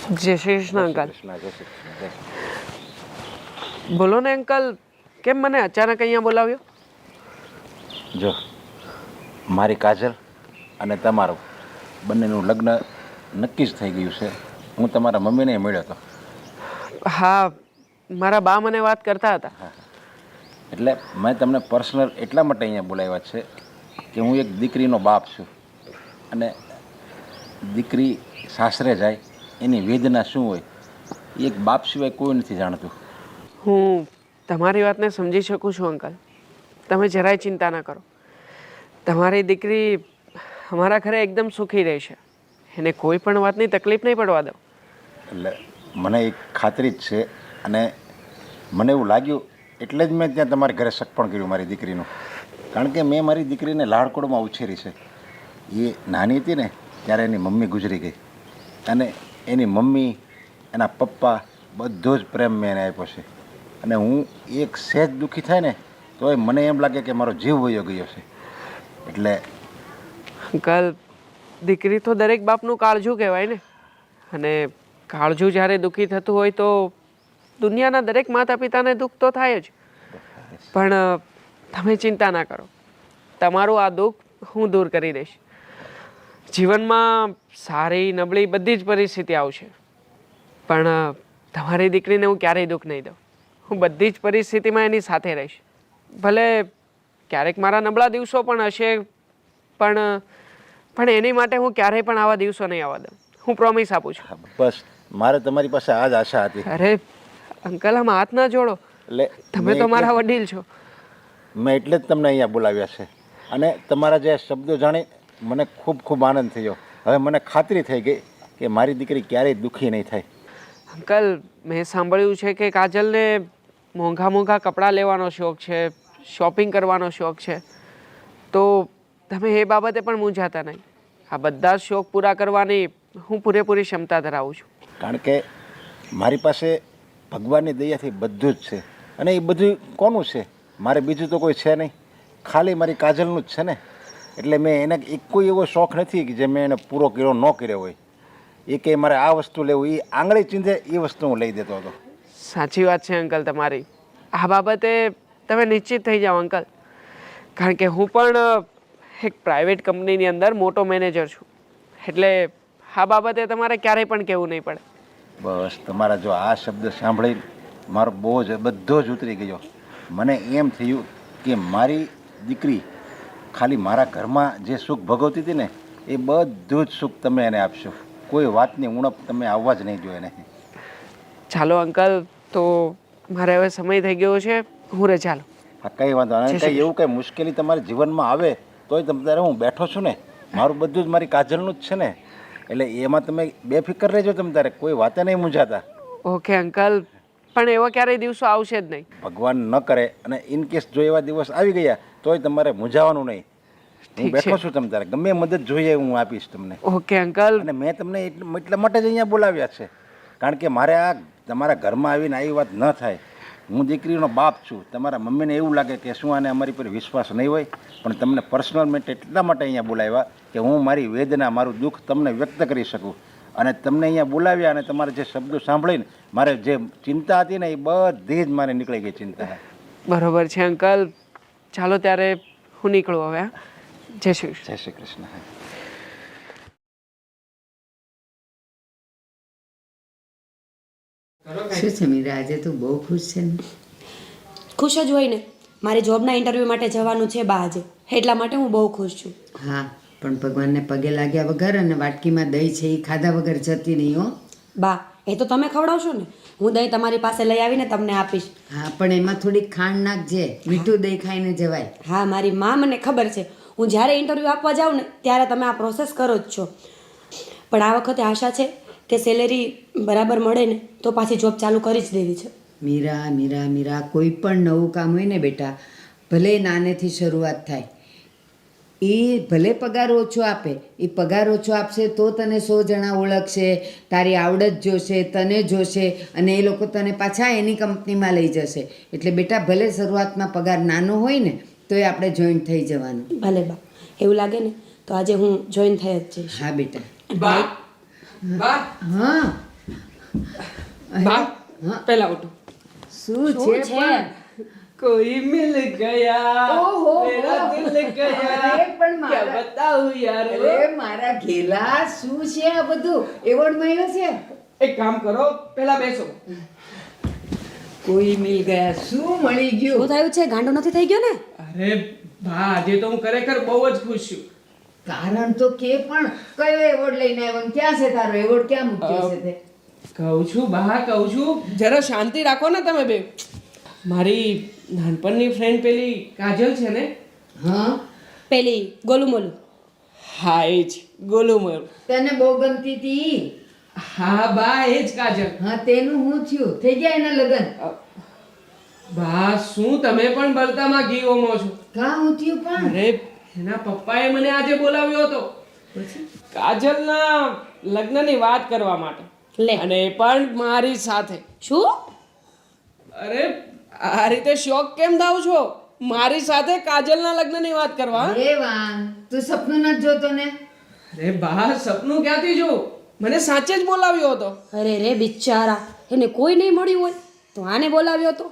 જય શ્રી કૃષ્ણ અંકલ. કૃષ્ણ જય શ્રી કૃષ્ણ જય શ્રી કૃષ્ણ. બોલો ને અંકલ, કેમ મને અચાનક અહીંયા બોલાવ્યો? જો મારી કાજલ અને તમારું બંનેનું લગ્ન નક્કી જ થઈ ગયું છે. હું તમારા મમ્મીને મળ્યો હતો. હા, મારા બા મને વાત કરતા હતા. એટલે મેં તમને પર્સનલ એટલા માટે અહીંયા બોલાવ્યા છે કે હું એક દીકરીનો બાપ છું અને દીકરી સાસરે જાય એની વેદના શું હોય એ એક બાપ સિવાય કોઈ નથી જાણતું. હું તમારી વાતને સમજી શકું છું અંકલ. તમે જરાય ચિંતા ના કરો. તમારી દીકરી અમારા ઘરે એકદમ સુખી રહેશે. એને કોઈ પણ વાતની તકલીફ નહીં પડવા દો. એટલે મને એક ખાતરી જ છે અને મને એવું લાગ્યું એટલે જ મેં ત્યાં તમારી ઘરે સગપણ કર્યું મારી દીકરીનું. કારણ કે મેં મારી દીકરીને લાડકોડમાં ઉછેરી છે. એ નાની હતી ને ત્યારે એની મમ્મી ગુજરી ગઈ અને એની મમ્મી એના પપ્પા બધો જ પ્રેમ મેં એને આપ્યો છે. અને હું એક સહેજ દુઃખી થાય ને તોય મને એમ લાગે કે મારો જીવ વયો ગયો છે. એટલે અંકલ, દીકરી તો દરેક બાપનું કાળજું કહેવાય ને. અને કાળજું જ્યારે દુઃખી થતું હોય તો દુનિયાના દરેક માતા પિતાને દુઃખ તો થાય જ. પણ તમે ચિંતા ના કરો. તમારું આ દુઃખ હું દૂર કરી દઈશ. જીવનમાં સારી નબળી બધી જ પરિસ્થિતિ આવશે, પણ તમારી દીકરીને હું ક્યારેય દુઃખ નહીં દઉં. હું બધી જ પરિસ્થિતિમાં એની સાથે રહીશ. ભલે ક્યારેક મારા નબળા દિવસો પણ હશે, પણ એની માટે હું ક્યારેય પણ આવા દિવસો નહીં આવવા દઉં. હું પ્રોમિસ આપું છું. બસ મારે તમારી પાસે આ જ આશા હતી. અરે અંકલ, આમ હાથ ના જોડો. એટલે તમે તો મારા વડીલ છો. મેં એટલે જ તમને અહીંયા બોલાવ્યા છે અને તમારા જે શબ્દો જાણી મને ખૂબ ખૂબ આનંદ થયો. હવે મને ખાતરી થઈ ગઈ કે મારી દીકરી ક્યારેય દુઃખી નહીં થાય. અંકલ, મેં સાંભળ્યું છે કે કાજલને મોંઘા મોંઘા કપડાં લેવાનો શોખ છે, શોપિંગ કરવાનો શોખ છે. તો તમે એ બાબતે પણ મૂંઝાતા નહીં. આ બધા જ શોખ પૂરા કરવાની હું પૂરેપૂરી ક્ષમતા ધરાવું છું. કારણ કે મારી પાસે ભગવાનની દયાથી બધું જ છે અને એ બધું કોનું છે? મારે બીજું તો કોઈ છે નહીં, ખાલી મારી કાજલનું જ છે ને. એટલે મેં એને એક કોઈ એવો શોખ નથી કે જે મેં એને પૂરો કર્યો ન કર્યો હોય. એ કે મારે આ વસ્તુ લેવું, એ આંગળી ચીંધે એ વસ્તુ હું લઈ દેતો હતો. સાચી વાત છે અંકલ તમારી. આ બાબતે તમે નિશ્ચિત થઈ જાઓ અંકલ. કારણ કે હું પણ એક પ્રાઇવેટ કંપનીની અંદર મોટો મેનેજર છું. એટલે આ બાબતે તમારે ક્યારેય પણ કહેવું નહીં પડે. બસ તમારા જો આ શબ્દ સાંભળી મારો બોજ બધો જ ઉતરી ગયો. મને એમ થયું કે મારી દીકરી ખાલી મારા ઘરમાં જે સુખ ભોગવતી હતી ને એ બધું જ સુખ તમે એને આપશો. કોઈ વાતની ઉણપ તમે આવવા જ નહીં જોઈએ એને. ચાલો અંકલ, તો મારે હવે સમય થઈ ગયો છે, હું રજા લઉં. હા, કંઈ વાંધો નહીં. કંઈ એવું કંઈ મુશ્કેલી તમારા જીવનમાં આવે તોય તમારે હું બેઠો છું ને. મારું બધું જ મારી કાજલનું જ છે ને. એટલે એમાં તમે બેફિકર રહેજો. તમે તારે કોઈ વાતે નહીં મૂંઝાતા. ઓકે અંકલ, પણ એવા ક્યારેય દિવસો આવશે જ નહીં. ભગવાન ન કરે અને ઇન કેસ જો એવા દિવસ આવી ગયા તોય તમારે મૂંઝાવાનું નહીં. હું બેઠો છું. તમે તારે ગમે મદદ જોઈએ હું આપીશ તમને. Okay uncle. અને મેં તમને એટલા માટે જ અહીંયા બોલાવ્યા છે કારણ કે મારે આ તમારા ઘરમાં આવીને આવી વાત ન થાય. હું દીકરીનો બાપ છું. તમારા મમ્મીને એવું લાગે કે શું આને અમારી પર વિશ્વાસ નહીં હોય, પણ તમને પર્સનલ મેટ એટલા માટે અહીંયા બોલાવ્યા કે હું મારી વેદના, મારું દુઃખ તમને વ્યક્ત કરી શકું. અને તમને અહીંયા બોલાવ્યા અને તમારે જે શબ્દો સાંભળીને મારે જે ચિંતા હતી ને એ બધી જ મારે નીકળી ગઈ ચિંતા. બરોબર છે અંકલ. ચાલો ત્યારે હું નીકળું હવે. જય શ્રી કૃષ્ણ. જય શ્રી કૃષ્ણ. શું છે મીરા, આજે તું બહુ ખુશ છે ને? ખુશ જ હોય ને. મારે જોબના ઇન્ટરવ્યૂ માટે જવાનું છે બા આજે, એટલા માટે હું બહુ ખુશ છું. હા, પણ ભગવાનને પગે લાગ્યા વગર અને વાટકીમાં દહીં છે એ ખાધા વગર જતી નહીં હો. બા, એ તો તમે ખવડાવશો ને. હું દહીં તમારી પાસે લઈ આવીને તમને આપીશ. હા, પણ એમાં થોડીક ખાંડ નાખજે. મીઠું દહીં ખાઈને જવાય. હા, મારી માં મને ખબર છે. હું જ્યારે ઇન્ટરવ્યૂ આપવા જાઉં ને ત્યારે તમે આ પ્રોસેસ કરો જ છો. પણ આ વખતે આશા છે કે સેલેરી બરાબર મળે ને તો પાછી જોબ ચાલુ કરી જ દેવી છે. મીરા મીરા મીરા, કોઈ પણ નવું કામ હોય ને બેટા, ભલે નાનેથી શરૂઆત થાય. એ ભલે પગાર ઓછો આપે, એ પગાર ઓછો આપશે તો તને 100 જણા ઓળખશે, તારી આવડત જોશે, તને જોશે અને એ લોકો તને પાછા એની કંપનીમાં લઈ જશે. એટલે બેટા ભલે શરૂઆતમાં પગાર નાનો હોય ને તોય આપણે જોઈન્ટ થઈ જવાનું. ભલે બા, એવું લાગે ને તો આજે હું જોઈન થઈ જ જઈશ. હા બેટા. બા, બા. હા, બા હા. પહેલા ઉઠો. શું શું છે છે? પણ? कोई मिल गया ओहो, मेरा दिल गया અરે પણ क्या મારા- बताऊं यार અરે મારા ઘેલા, શું છે આ બધું? એવોર્ડ મળ્યો છે? એક કામ કરો પહેલા બેસો. કોઈ મિલ ગયા, શું મળી શું ગયું? થયું છે? ગાંડો નથી થઈ ગયો ને? અરે બા આજે તો હું ખરેખર બહુ જ ખુશ છું. કારણ તો કે પણ કયો એવોર્ડ લઈને આવ્યો ને ક્યાં છે તારો એવોર્ડ? ક્યાં મૂક્યો છે તે? કહું છું બા કહું છું જરા શાંતિ રાખો ને તમે બે. મારી નાનપણની ફ્રેન્ડ પેલી કાજલ છે ને, હા, પેલી ગોલું મોલું. હા એ જ ગોલુમર. તને બહુ ગમતી હતી. હા બા એ જ કાજલ. હા, તેનું હું થયું? થઈ ગયા એના લગ્ન? બા શું તમે પણ બળતામાં ઘી ઓમો છો? કાં હું થયું પણ? અરે એના પપ્પાએ મને આજે બોલાવ્યો હતો કાજલના લગ્નની વાત કરવા માટે, લે. અને એ પણ મારી સાથે. શું? અરે આ રીતે શોક કેમ થાવ છો? મારી સાથે કાજલના લગ્નની વાત કરવા? દેવાંગ, તું સપનું નથી જોતો ને? અરે બા સપનું ક્યાંથી જોઉં? મને સાચે જ બોલાવ્યો હતો. અરે રે બિચારા, એને કોઈ નહીં મળ્યું હોય તો આને બોલાવ્યો તો.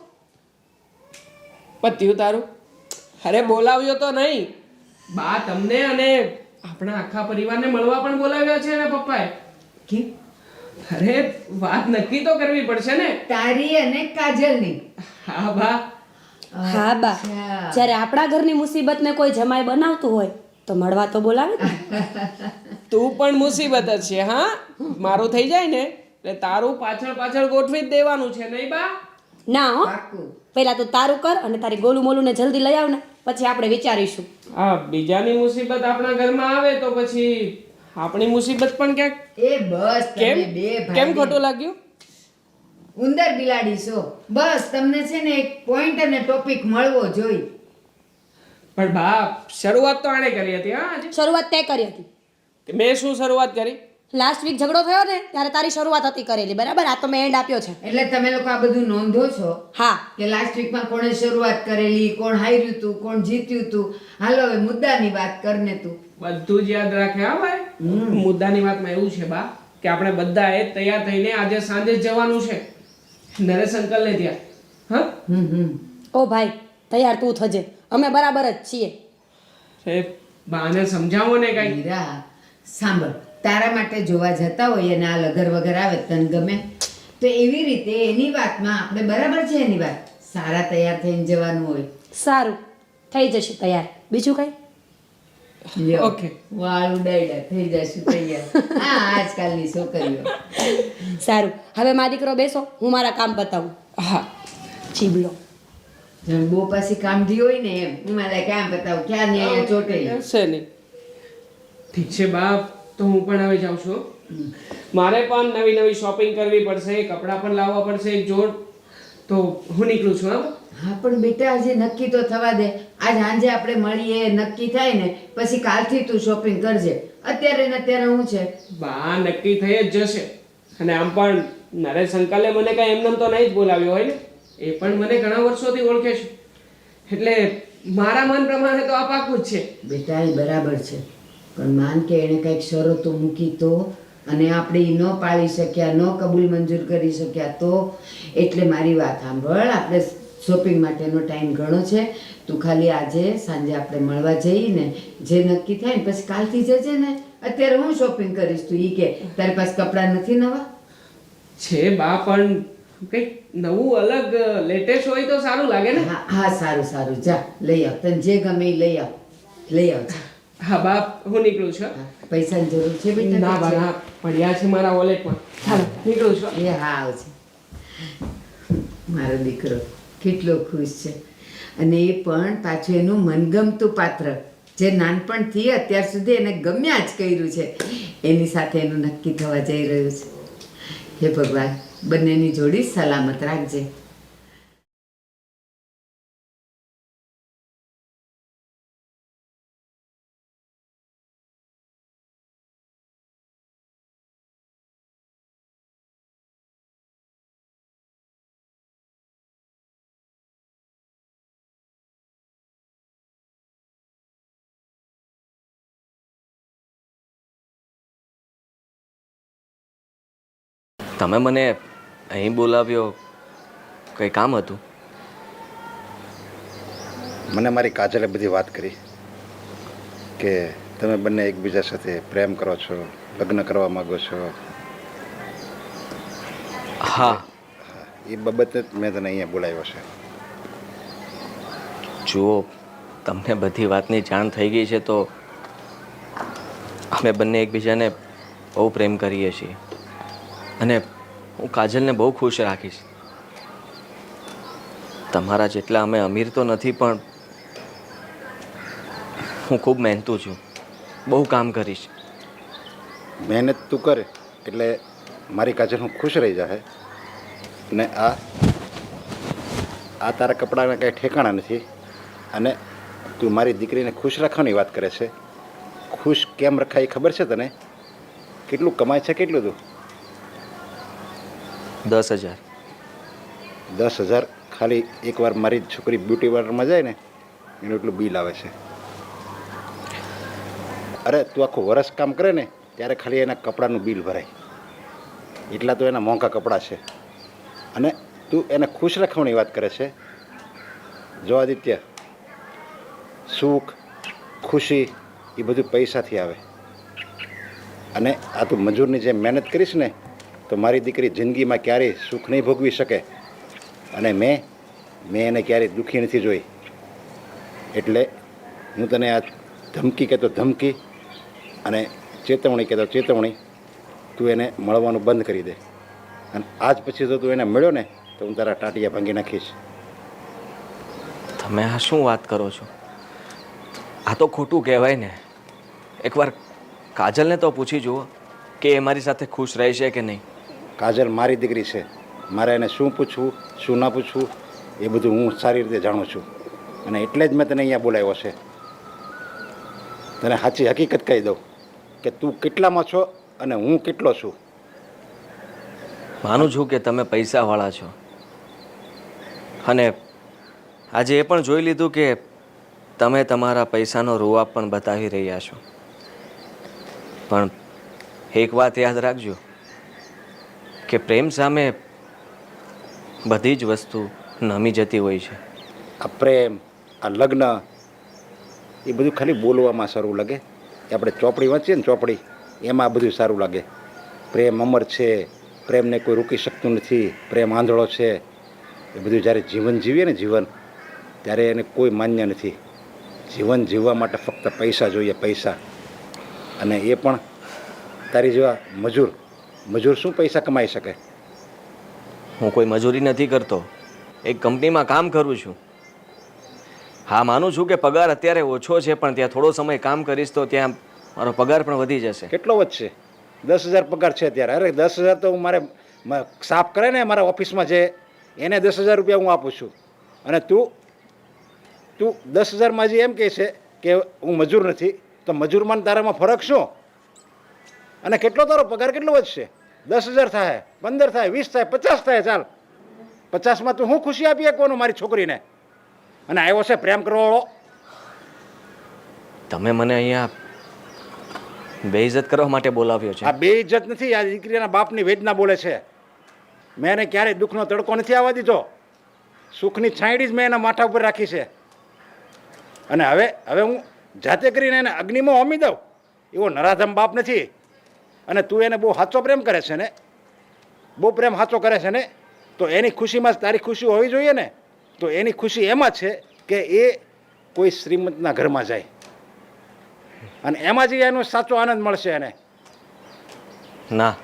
પત્યું તારું? અરે બોલાવ્યો તો નહીં બા, તમને અને આપણા આખા પરિવારને મળવા પણ બોલાવ્યા છે એના પપ્પાએ. કેમ? અરે વાત નક્કી તો કરવી પડશે ને. તારી અને કાજલની? હા બા. હા બા, અચ્છા. જ્યારે આપણા ઘરની મુસીબતને કોઈ જમાઈ બનાવતું હોય તો મળવા તો બોલાવે ને. તું પણ મુસીબત જ છે. હા મારું થઈ જાય ને એટલે તારું પાછળ પાછળ ગોઠવી જ દેવાનું છે નહીં બા? ના હો, પાકું. પહેલા તું તારું કર અને તારી ગોલું મોલું ને જલ્દી લઈ આવ ને, પછી આપણે વિચારીશું. હા બીજાની મુસીબત આપણા ઘરમાં આવે તો પછી આપણી મુસીબત પણ ક્યાંક. એ બસ, કેમ તમે બે કેમ ભાઈ ખોટું લાગ્યું? ઉંદર બિલાડી છો. બસ તમને છે ને એક પોઈન્ટ અને ટોપિક મળવો જોઈએ. પણ બા શરૂઆત તો આણે કરી હતી. હા આજે શરૂઆત તે કરી હતી. મેં શું શરૂઆત કરી? લાસ્ટ વીક ઝઘડો થયો ને ત્યારે તારી શરૂઆત હતી કરેલી, બરાબર? આ તો મેં એન્ડ આપ્યો છે. એટલે તમે લોકો આ બધું નોંધો છો હા, કે લાસ્ટ વીકમાં કોણે શરૂઆત કરેલી, કોણ હાર્યું તું, કોણ જીત્યું તું. હાલો હવે મુદ્દાની વાત કરને તું. બધું જ યાદ રાખે. હા ભાઈ મુદ્દાની વાતમાં એવું છે બા કે આપણે બધાએ તૈયાર થઈને આજે સાંજે જ જવાનું છે નરેશ અંકલને ત્યાં. હા હમ. ઓ ભાઈ તૈયાર તું થજે, અમે બરાબર જ છીએ. એ બાને સમજાવો ને કઈ. મીરા, સાંભળ, તારા માટે જોવા જતા હોય અને આ લગર વગર આવે તને ગમે? તો એવી રીતે એની વાતમાં આપણે બરાબર છે એની વાત. સારા તૈયાર થઈને જવાનું હોય. સારું, થઈ જશે તૈયાર. બીજું કઈ? લ્યો, ઓકે. વાળ ઉડાડ્યા, થઈ જશું તૈયાર. હા, આજકાલની છોકરીઓ. સારું, હવે મારા દીકરો બેસો, હું મારા કામ બતાવું. હા ચીબલો. જાણે બહુ પાછી કામઢી હોય ને એમ. હું મારે કામ બતાવું, ક્યાં ને અહીંયા ચોટેલી. છે નહીં. ઠીક છે બા, તો હું પણ હવે જાઉં છું. મારે પણ નવી નવી શોપિંગ કરવી પડશે, કપડાં પણ લાવવા પડશે એક જોડ. તો હું નીકળું છું. હા હા પણ બેટા હજી નક્કી તો થવા દે. આજ સાંજે આપણે મળીએ, નક્કી થાય ને પછી કાલથી તું શોપિંગ કરજે. અત્યારે ને અત્યારે હું છે. બા નક્કી થઈ જ જશે. અને આમ પણ નરેશ અંકલે મને કાંઈ એમનેમ તો નહીં જ બોલાવ્યો હોય ને. એ પણ મને ઘણા વર્ષોથી ઓળખે છે એટલે મારા મન પ્રમાણે તો આ પાકું જ છે. બેટા એ બરાબર છે, પણ માન કે એણે કંઈક શરતો મૂકી તો, અને આપણે ઈ ન પાળી શક્યા, ન કબૂલ મંજૂર કરી શક્યા તો. એટલે મારી વાત સાંભળ, આપણે શોપિંગ માટેનો ટાઈમ ઘણો છે. તું ખાલી આજે સાંજે આપણે મળવા જઈએ ને, જે નક્કી થાય ને પછી કાલથી જજે ને. અત્યારે હું શોપિંગ કરીશ, તું ઈ કે તારી પાસે કપડાં નથી નવા? છે બા, પણ કંઈક નવું અલગ લેટેસ્ટ હોય તો સારું લાગે ને. હા હા, સારું સારું, જા લઈ આવ. તને જે ગમે એ લઈ આવ. લઈ આવ જા. હા બા, હું નીકળું છું. હા, પૈસાની જરૂર છે બેટા? ના બા ના, પડ્યા છે મારા વોલેટમાં. ચાલો નીકળું છું. એ હા, આવજે. મારો દીકરો કેટલો ખુશ છે, અને એ પણ પાછું એનું મનગમતું પાત્ર, જે નાનપણથી અત્યાર સુધી એને ગમ્યા જ કર્યું છે, એની સાથે એનું નક્કી થવા જઈ રહ્યું છે. હે ભગવાન, બંનેની જોડી સલામત રાખજે. તમે મને અહીં બોલાવ્યો કંઈ કામ હતું? મને મારી કાજલે બધી વાત કરી કે તમે બંને એકબીજા સાથે પ્રેમ કરો છો, લગ્ન કરવા માગો છો. હા, એ બાબતે જ મેં તને અહીંયા બોલાવ્યો છે. જુઓ, તમને બધી વાતની જાણ થઈ ગઈ છે તો અમે બંને એકબીજાને બહુ પ્રેમ કરીએ છીએ અને હું કાજલને બહુ ખુશ રાખીશ. તમારા જેટલા અમે અમીર તો નથી, પણ હું ખૂબ મહેનતુ છું, બહુ કામ કરીશ. મહેનત તું કરે એટલે મારી કાજલ હું ખુશ રહી જાય. ને આ તારા કપડાના કાંઈ ઠેકાણા નથી અને તું મારી દીકરીને ખુશ રાખવાની વાત કરે છે. ખુશ કેમ રખાય ખબર છે તને? કેટલું કમાય છે? કેટલું તું? 10,000. 10,000 ખાલી એકવાર મારી છોકરી બ્યુટી પાર્લરમાં જાય ને એનું એટલું બિલ આવે છે. અરે તું આખું વરસ કામ કરે ને ત્યારે ખાલી એના કપડાનું બિલ ભરાય. એટલા તો એના મોંઘા કપડાં છે અને તું એને ખુશ રાખવાની વાત કરે છે. જો આદિત્ય, સુખ ખુશી એ બધું પૈસાથી આવે અને આ તું મજૂરની જેમ મહેનત કરીશ ને તો મારી દીકરી જિંદગીમાં ક્યારેય સુખ નહીં ભોગવી શકે. અને મેં એને ક્યારેય દુઃખી નથી જોઈ. એટલે હું તને આ ધમકી કહેતો ધમકી અને ચેતવણી કહેતો ચેતવણી, તું એને મળવાનું બંધ કરી દે. અને આજ પછી જો તું એને મળ્યો ને તો હું તારા ટાટિયા ભાંગી નાખીશ. તમે આ શું વાત કરો છો? આ તો ખોટું કહેવાય ને. એકવાર કાજલને તો પૂછી જુઓ કે એ મારી સાથે ખુશ રહેશે કે નહીં. કાજલ મારી દીકરી છે. મારે એને શું પૂછવું શું ના પૂછવું એ બધું હું સારી રીતે જાણું છું અને એટલે જ મેં તને અહીંયા બોલાવ્યો છે. તને સાચી હકીકત કહી દઉં કે તું કેટલામાં છો અને હું કેટલો છું. માનું છું કે તમે પૈસાવાળા છો અને આજે એ પણ જોઈ લીધું કે તમે તમારા પૈસાનો રૂઆબ પણ બતાવી રહ્યા છો. પણ એક વાત યાદ રાખજો કે પ્રેમ સામે બધી જ વસ્તુ નમી જતી હોય છે. આ પ્રેમ, આ લગ્ન એ બધું ખાલી બોલવામાં સારું લાગે. કે આપણે ચોપડી વાંચીએ ને ચોપડી એમાં આ બધું સારું લાગે. પ્રેમ અમર છે, પ્રેમને કોઈ રોકી શકતું નથી, પ્રેમ આંધળો છે. એ બધું જ્યારે જીવન જીવીએ ને જીવન ત્યારે એને કોઈ માન્ય નથી. જીવન જીવવા માટે ફક્ત પૈસા જોઈએ, પૈસા. અને એ પણ તારી જેવા મજૂર શું પૈસા કમાઈ શકે? હું કોઈ મજૂરી નથી કરતો, એક કંપનીમાં કામ કરું છું. હા, માનું છું કે પગાર અત્યારે ઓછો છે, પણ ત્યાં થોડો સમય કામ કરીશ તો ત્યાં મારો પગાર પણ વધી જશે. કેટલો વધશે? 10,000 પગાર છે અત્યારે. અરે 10,000 તો હું મારે સાફ કરે ને મારા ઓફિસમાં છે એને 10,000 રૂપિયા હું આપું છું. અને તું 10,000માં હજી એમ કહે છે કે હું મજૂર નથી. તો મજૂરમાં ને તારામાં ફરક શું? અને કેટલો તારો પગાર કેટલો વધશે? 10,000 થાય, 15 થાય, 20 થાય, 50 થાય. ચાલ 50માં તું હું ખુશી આપી શકવાનું મારી છોકરીને? અને આવ્યો છે પ્રેમ કરવાવાળો. તમે મને અહીંયા બેઇજ્જત કરવા માટે બોલાવ્યો છે. આ બેઇજ્જત નથી, આ દીકરીના બાપની વેદના બોલે છે. મેં એને ક્યારેય દુઃખનો તડકો નથી આવવા દીધો. સુખની છાંયડી જ મેં એના માથા ઉપર રાખી છે. અને હવે હું જાતે કરીને એને અગ્નિમાં હોમી દઉં એવો નરાધમ બાપ નથી. અને તું એને બહુ સાચો પ્રેમ કરે છે ને, બહુ પ્રેમ સાચો કરે છે ને, તો એની ખુશીમાં જ તારી ખુશી હોવી જોઈએ ને. તો એની ખુશી એમાં છે કે એ કોઈ શ્રીમંતના ઘરમાં જાય અને એમાં જ એનો સાચો આનંદ મળશે એને. ના,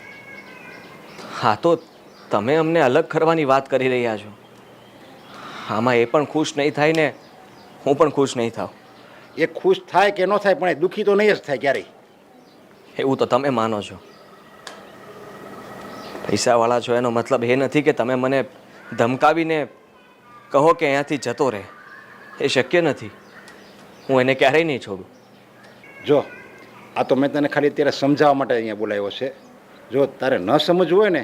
હા તો તમે અમને અલગ કરવાની વાત કરી રહ્યા છો. આમાં એ પણ ખુશ નહીં થાય ને હું પણ ખુશ નહીં થાઉં. એ ખુશ થાય કે ન થાય પણ એ દુઃખી તો નહીં જ થાય ક્યારેય. એવું તો તમે માનો છો. પૈસાવાળા છો એનો મતલબ એ નથી કે તમે મને ધમકાવીને કહો કે અહીંયાથી જતો રહે. એ શક્ય નથી. હું એને ક્યારેય નહીં છોડું. જો આ તો મેં તને ખાલી અત્યારે સમજાવવા માટે અહીંયા બોલાવ્યો છે. જો તારે ન સમજવું હોય ને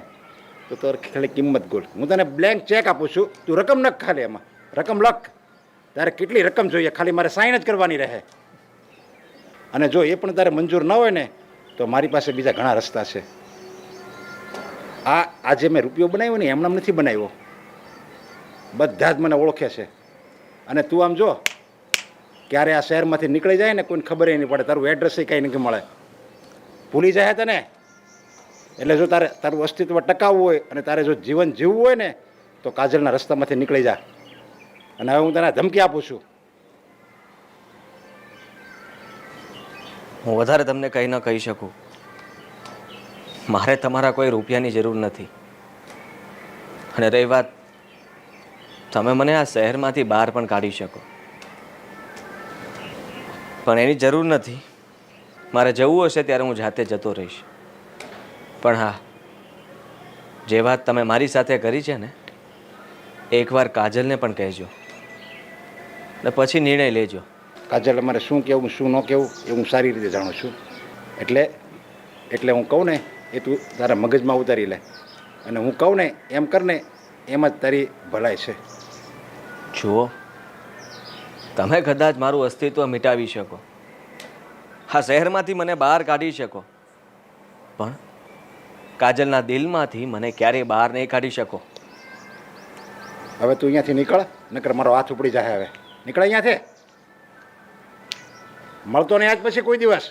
તો તારે ખાલી કિંમત ગોળ. હું તને બ્લેન્ક ચેક આપું છું, તું રકમ નખ ખાલી એમાં રકમ લખ. તારે કેટલી રકમ જોઈએ ખાલી મારે સાઈન જ કરવાની રહે. અને જો એ પણ તારે મંજૂર ન હોય ને તો મારી પાસે બીજા ઘણા રસ્તા છે. આજે મેં રૂપિયો બનાવ્યો ને એમનામ નથી બનાવ્યો. બધા જ મને ઓળખે છે. અને તું આમ જો ક્યારે આ શહેરમાંથી નીકળી જાય ને કોઈને ખબર નહીં પડે, તારું એડ્રેસ કાંઈ નથી મળે, ભૂલી જાય તને. એટલે જો તારું અસ્તિત્વ ટકાવવું હોય અને તારે જો જીવન જીવવું હોય ને તો કાજલના રસ્તામાંથી નીકળી જા. અને હવે હું તને ધમકી આપું છું. હું વધારે તમને કંઈ ન કહી શકું. મારે તમારા કોઈ રૂપિયાની જરૂર નથી. અને રહી વાત, તમે મને આ શહેરમાંથી બહાર પણ કાઢી શકો, પણ એની જરૂર નથી. મારે જવું હશે ત્યારે હું જાતે જતો રહીશ. પણ હા, જે વાત તમે મારી સાથે કરી છે ને, એકવાર કાજલને પણ કહેજો ને પછી નિર્ણય લેજો. કાજલ અમારે શું કહેવું શું ન કહેવું એ હું સારી રીતે જાણું છું. એટલે હું કહું ને એ તું તારા મગજમાં ઉતારી લે. અને હું કહું ને એમ કર ને એમ જ તારી ભલાઈ છે. જુઓ, તમે કદાચ મારું અસ્તિત્વ મિટાવી શકો, આ શહેરમાંથી મને બહાર કાઢી શકો, પણ કાજલના દિલમાંથી મને ક્યારેય બહાર નહીં કાઢી શકો. હવે તું અહીંયાથી નીકળ, નકર મારો હાથ ઉપડી જાય. હવે નીકળ અહીંયાથી, મળતો નહીં આજ પછી કોઈ દિવસ,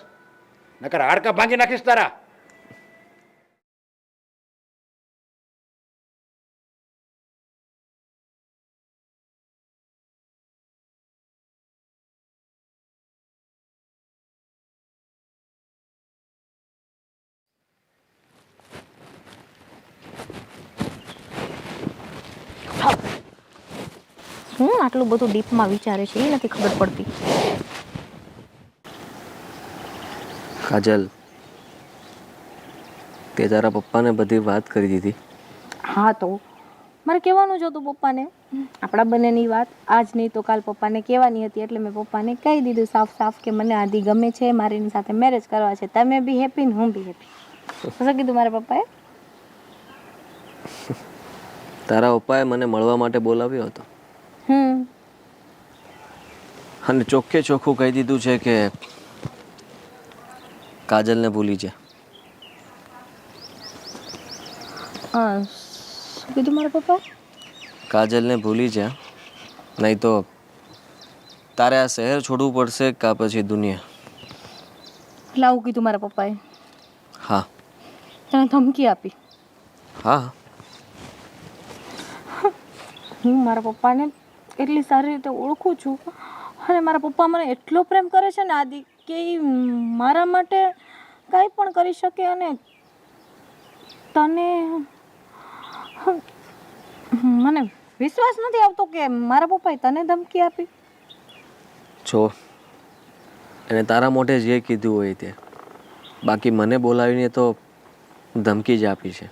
નકર હાડકા ભાંગી નાખીશ તારા. શું આટલું બધું ડીપમાં વિચારે છે એ નથી ખબર પડતી. કાજલ, તે તારા પપ્પાને બધી વાત કરી દીધી? હા, તો મારે કહેવાનું જ હતું પપ્પાને. આપણા બંનેની વાત આજ નહીં તો કાલ પપ્પાને કહેવાની હતી, એટલે મેં પપ્પાને કહી દીધું સાફ સાફ કે મને આદિ ગમે છે, મારે એની સાથે મેરેજ કરવા છે. તમે બી હેપી ને હું બી હેપી. શું કીધું મારા પપ્પાએ? તારા પપ્પાએ મને મળવા માટે બોલાવ્યો હતો અને ચોખ્ખે ચોખ્ખું કહી દીધું છે કે કાજલને ભૂલી જા. શું કીધું મારા પપ્પા? કાજલને ભૂલી જા, નહીં તો તારે આ શહેર છોડવું પડશે કાં પછી દુનિયા. એટલે આવું કીધું મારા પપ્પાએ? હા. તને ધમકી આપી? હા. હું મારા પપ્પાને એટલી સારી રીતે ઓળખું છું અને મારા પપ્પા મને એટલો પ્રેમ કરે છે ને આદિ કે એ મારા માટે કંઈ પણ કરી શકે. અને તને મને વિશ્વાસ નથી આવતો કે મારા પપ્પાએ તને ધમકી આપી. જો એને તારા મોઢે જે કીધું હોય તે, બાકી મને બોલાવીને તો ધમકી જ આપી છે.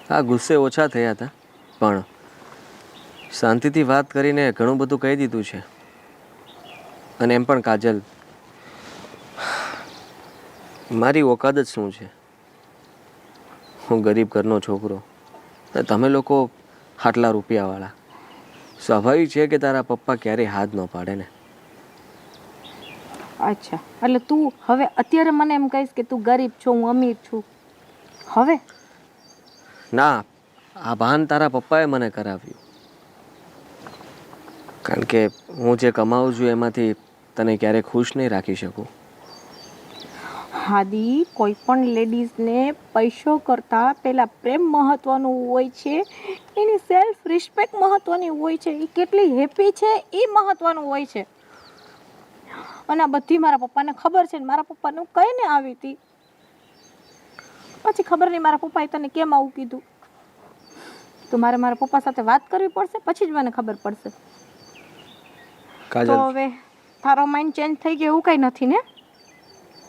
હા, ગુસ્સે ઓછા થયા હતા, પણ શાંતિથી વાત કરીને ઘણું બધું કહી દીધું છે. અને એમ પણ કાજલ, મારી ઓકાત જ શું છે? હું ગરીબ ઘરનો છોકરો અને તમે લોકો આટલા રૂપિયાવાળા. સ્વાભાવિક છે કે તારા પપ્પા ક્યારેય હાથ ન પાડે ને. અચ્છા, એટલે તું હવે અત્યારે મને એમ કહીશ કે તું ગરીબ છો, હું અમીર છું? હવે ના, આ ભાન તારા પપ્પાએ મને કરાવ્યું. કારણ કે હું જે કમાઉં છું એમાંથી તને ક્યારેય ખુશ નહીં રાખી શકું. આદિ, કોઈ પણ લેડીઝને પૈસો કરતાં પહેલાં પ્રેમ મહત્ત્વનું હોય છે, એની સેલ્ફ રિસ્પેક્ટ મહત્ત્વની હોય છે, એ કેટલી હેપી છે એ મહત્ત્વનું હોય છે. અને આ બધી મારા પપ્પાને ખબર છે ને મારા પપ્પાનું કહીને આવી હતી. પછી ખબર નહીં મારા પપ્પાએ તને કેમ આવું કીધું. તો મારે મારા પપ્પા સાથે વાત કરવી પડશે, પછી જ મને ખબર પડશે. કાજલ, તો હવે તારો માઇન્ડ ચેન્જ થઈ ગયો એવું કંઈ નથી ને?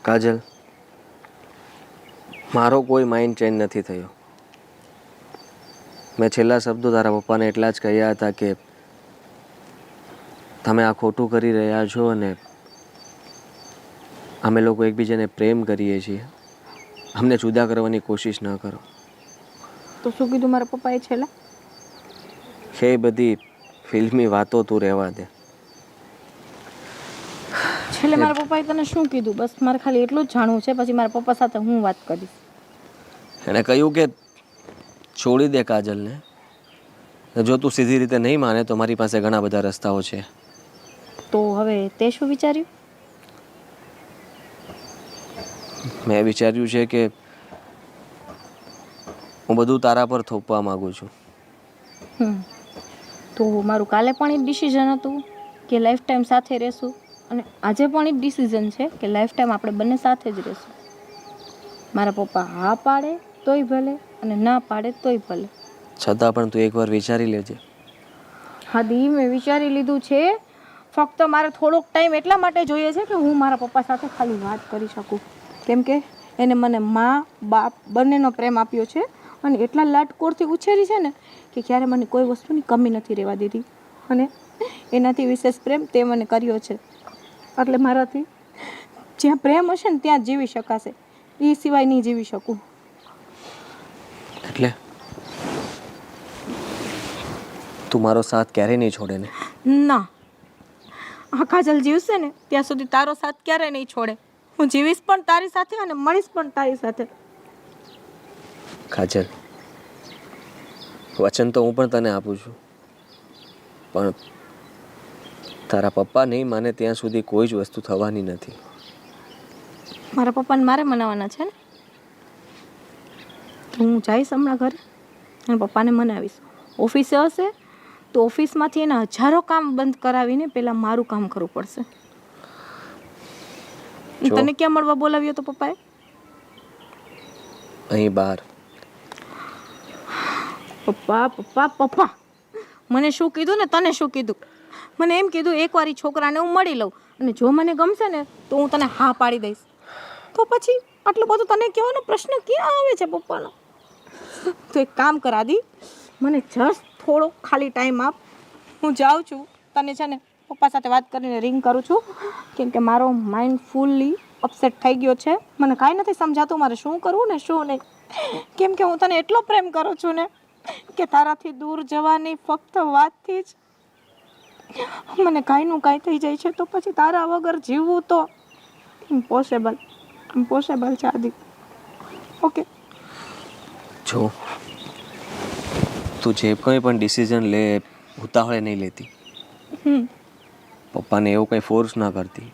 કાજલ, મારો કોઈ માઇન્ડ ચેન્જ નથી થયો. મેં છેલ્લા શબ્દો તારા પપ્પાને એટલા જ કહ્યા હતા કે તમે આ ખોટું કરી રહ્યા છો અને અમે લોકો એકબીજાને પ્રેમ કરીએ છીએ, અમને જુદા કરવાની કોશિશ ન કરો. તો શું કીધું મારા પપ્પાએ છેલ્લે? એ બધી ફિલ્મી વાતો તું રહેવા દે. છેલ્લે મારા પપ્પાએ તને શું કીધું? બસ મારે ખાલી એટલું જ જાણવું છે, પછી મારા પપ્પા સાથે હું વાત કરીશ. એણે કહ્યું કે છોડી દે કાજલને. જો તું સીધી રીતે નહીં માને તો મારી પાસે ઘણા બધા રસ્તાઓ છે. તો હવે તે શું વિચાર્યું? મેં વિચાર્યું છે કે હું બધું તારા પર થોપવા માંગુ છું. તો મારું કાલે પણ એ ડિસિઝન હતું કે લાઈફ ટાઈમ સાથે રહેશું, અને આજે પણ એ ડિસિઝન છે કે લાઈફ ટાઈમ આપણે બંને સાથે જ રહેશું. મારા પપ્પા હા પાડે તોય ભલે અને ના પાડે તોય ભલે. છતાં પણ તું એકવાર વિચારી લેજે. હા દી, મેં વિચારી લીધું છે. ફક્ત મારે થોડોક ટાઈમ એટલા માટે જોઈએ છે કે હું મારા પપ્પા સાથે ખાલી વાત કરી શકું, કેમ કે એને મને મા બાપ બંનેનો પ્રેમ આપ્યો છે અને એટલા લાડકોડથી ઉછેરી છે ને કે ક્યારે મને કોઈ વસ્તુની કમી નથી રહેવા દીધી, અને એનાથી વિશેષ પ્રેમ તે મને કર્યો છે. એટલે મારાથી જ્યાં પ્રેમ હશે ને ત્યાં જીવી શકાશે, એ સિવાય નહીં જીવી શકું. એટલે તું મારો સાથ ક્યારેય નહીં છોડે ને? ના, આ કાજલ જીવશે ને ત્યાં સુધી તારો સાથ ક્યારેય નહીં છોડે. હું જીવીશ પણ તારી સાથે અને મળીશ પણ તારી સાથે. કાજલ, વચન તો હું પણ તને આપું છું, પણ તારા પપ્પા નહીં માને ત્યાં સુધી કોઈ જ વસ્તુ થવાની નથી. મારા પપ્પાને મારે મનાવવાના છે ને. હું જઈશ હમણાં ઘરે અને પપ્પાને મનાવીશ. ઓફિસે હશે તો ઓફિસમાંથી એના હજારો કામ બંધ કરાવીને પહેલાં મારું કામ કરવું પડશે. તને ક્યાં મળવા બોલાવ્યો તો પપ્પાએ? અહીં બહાર. પપ્પા પપ્પા પપ્પા, મને શું કીધું ને તને શું કીધું? મને એમ કીધું એકવાર ઈ છોકરાને હું મળી લઉં અને જો મને ગમશે ને તો હું તને હા પાડી દઈશ. તો પછી આટલું બધું તને કહેવાનો પ્રશ્ન ક્યાં આવે છે પપ્પાનો? તો એક કામ કરા દી, મને જસ્ટ થોડો ખાલી ટાઈમ આપ. હું જાઉં છું, તને છે ને પપ્પા સાથે વાત કરીને રિંગ કરું છું, કેમ કે મારો માઇન્ડ ફૂલ્લી અપસેટ થઈ ગયો છે. મને કાંઈ નથી સમજાતું મારે શું કરવું ને શું નહીં, કેમ કે હું તને એટલો પ્રેમ કરું છું ને કે તારાથી દૂર જવાની ફક્ત વાતથી જ મને કાંઈનું કાંઈ થઈ જાય છે. તો પછી તારા વગર જીવવું તો ઇમ્પોસિબલ છે આદિ. ઓકે, જો તું જે કંઈ પણ ડિસિઝન લે ઉતાવળે નહીં લેતી. પપ્પાને એવું કંઈ ફોર્સ ના કરતી.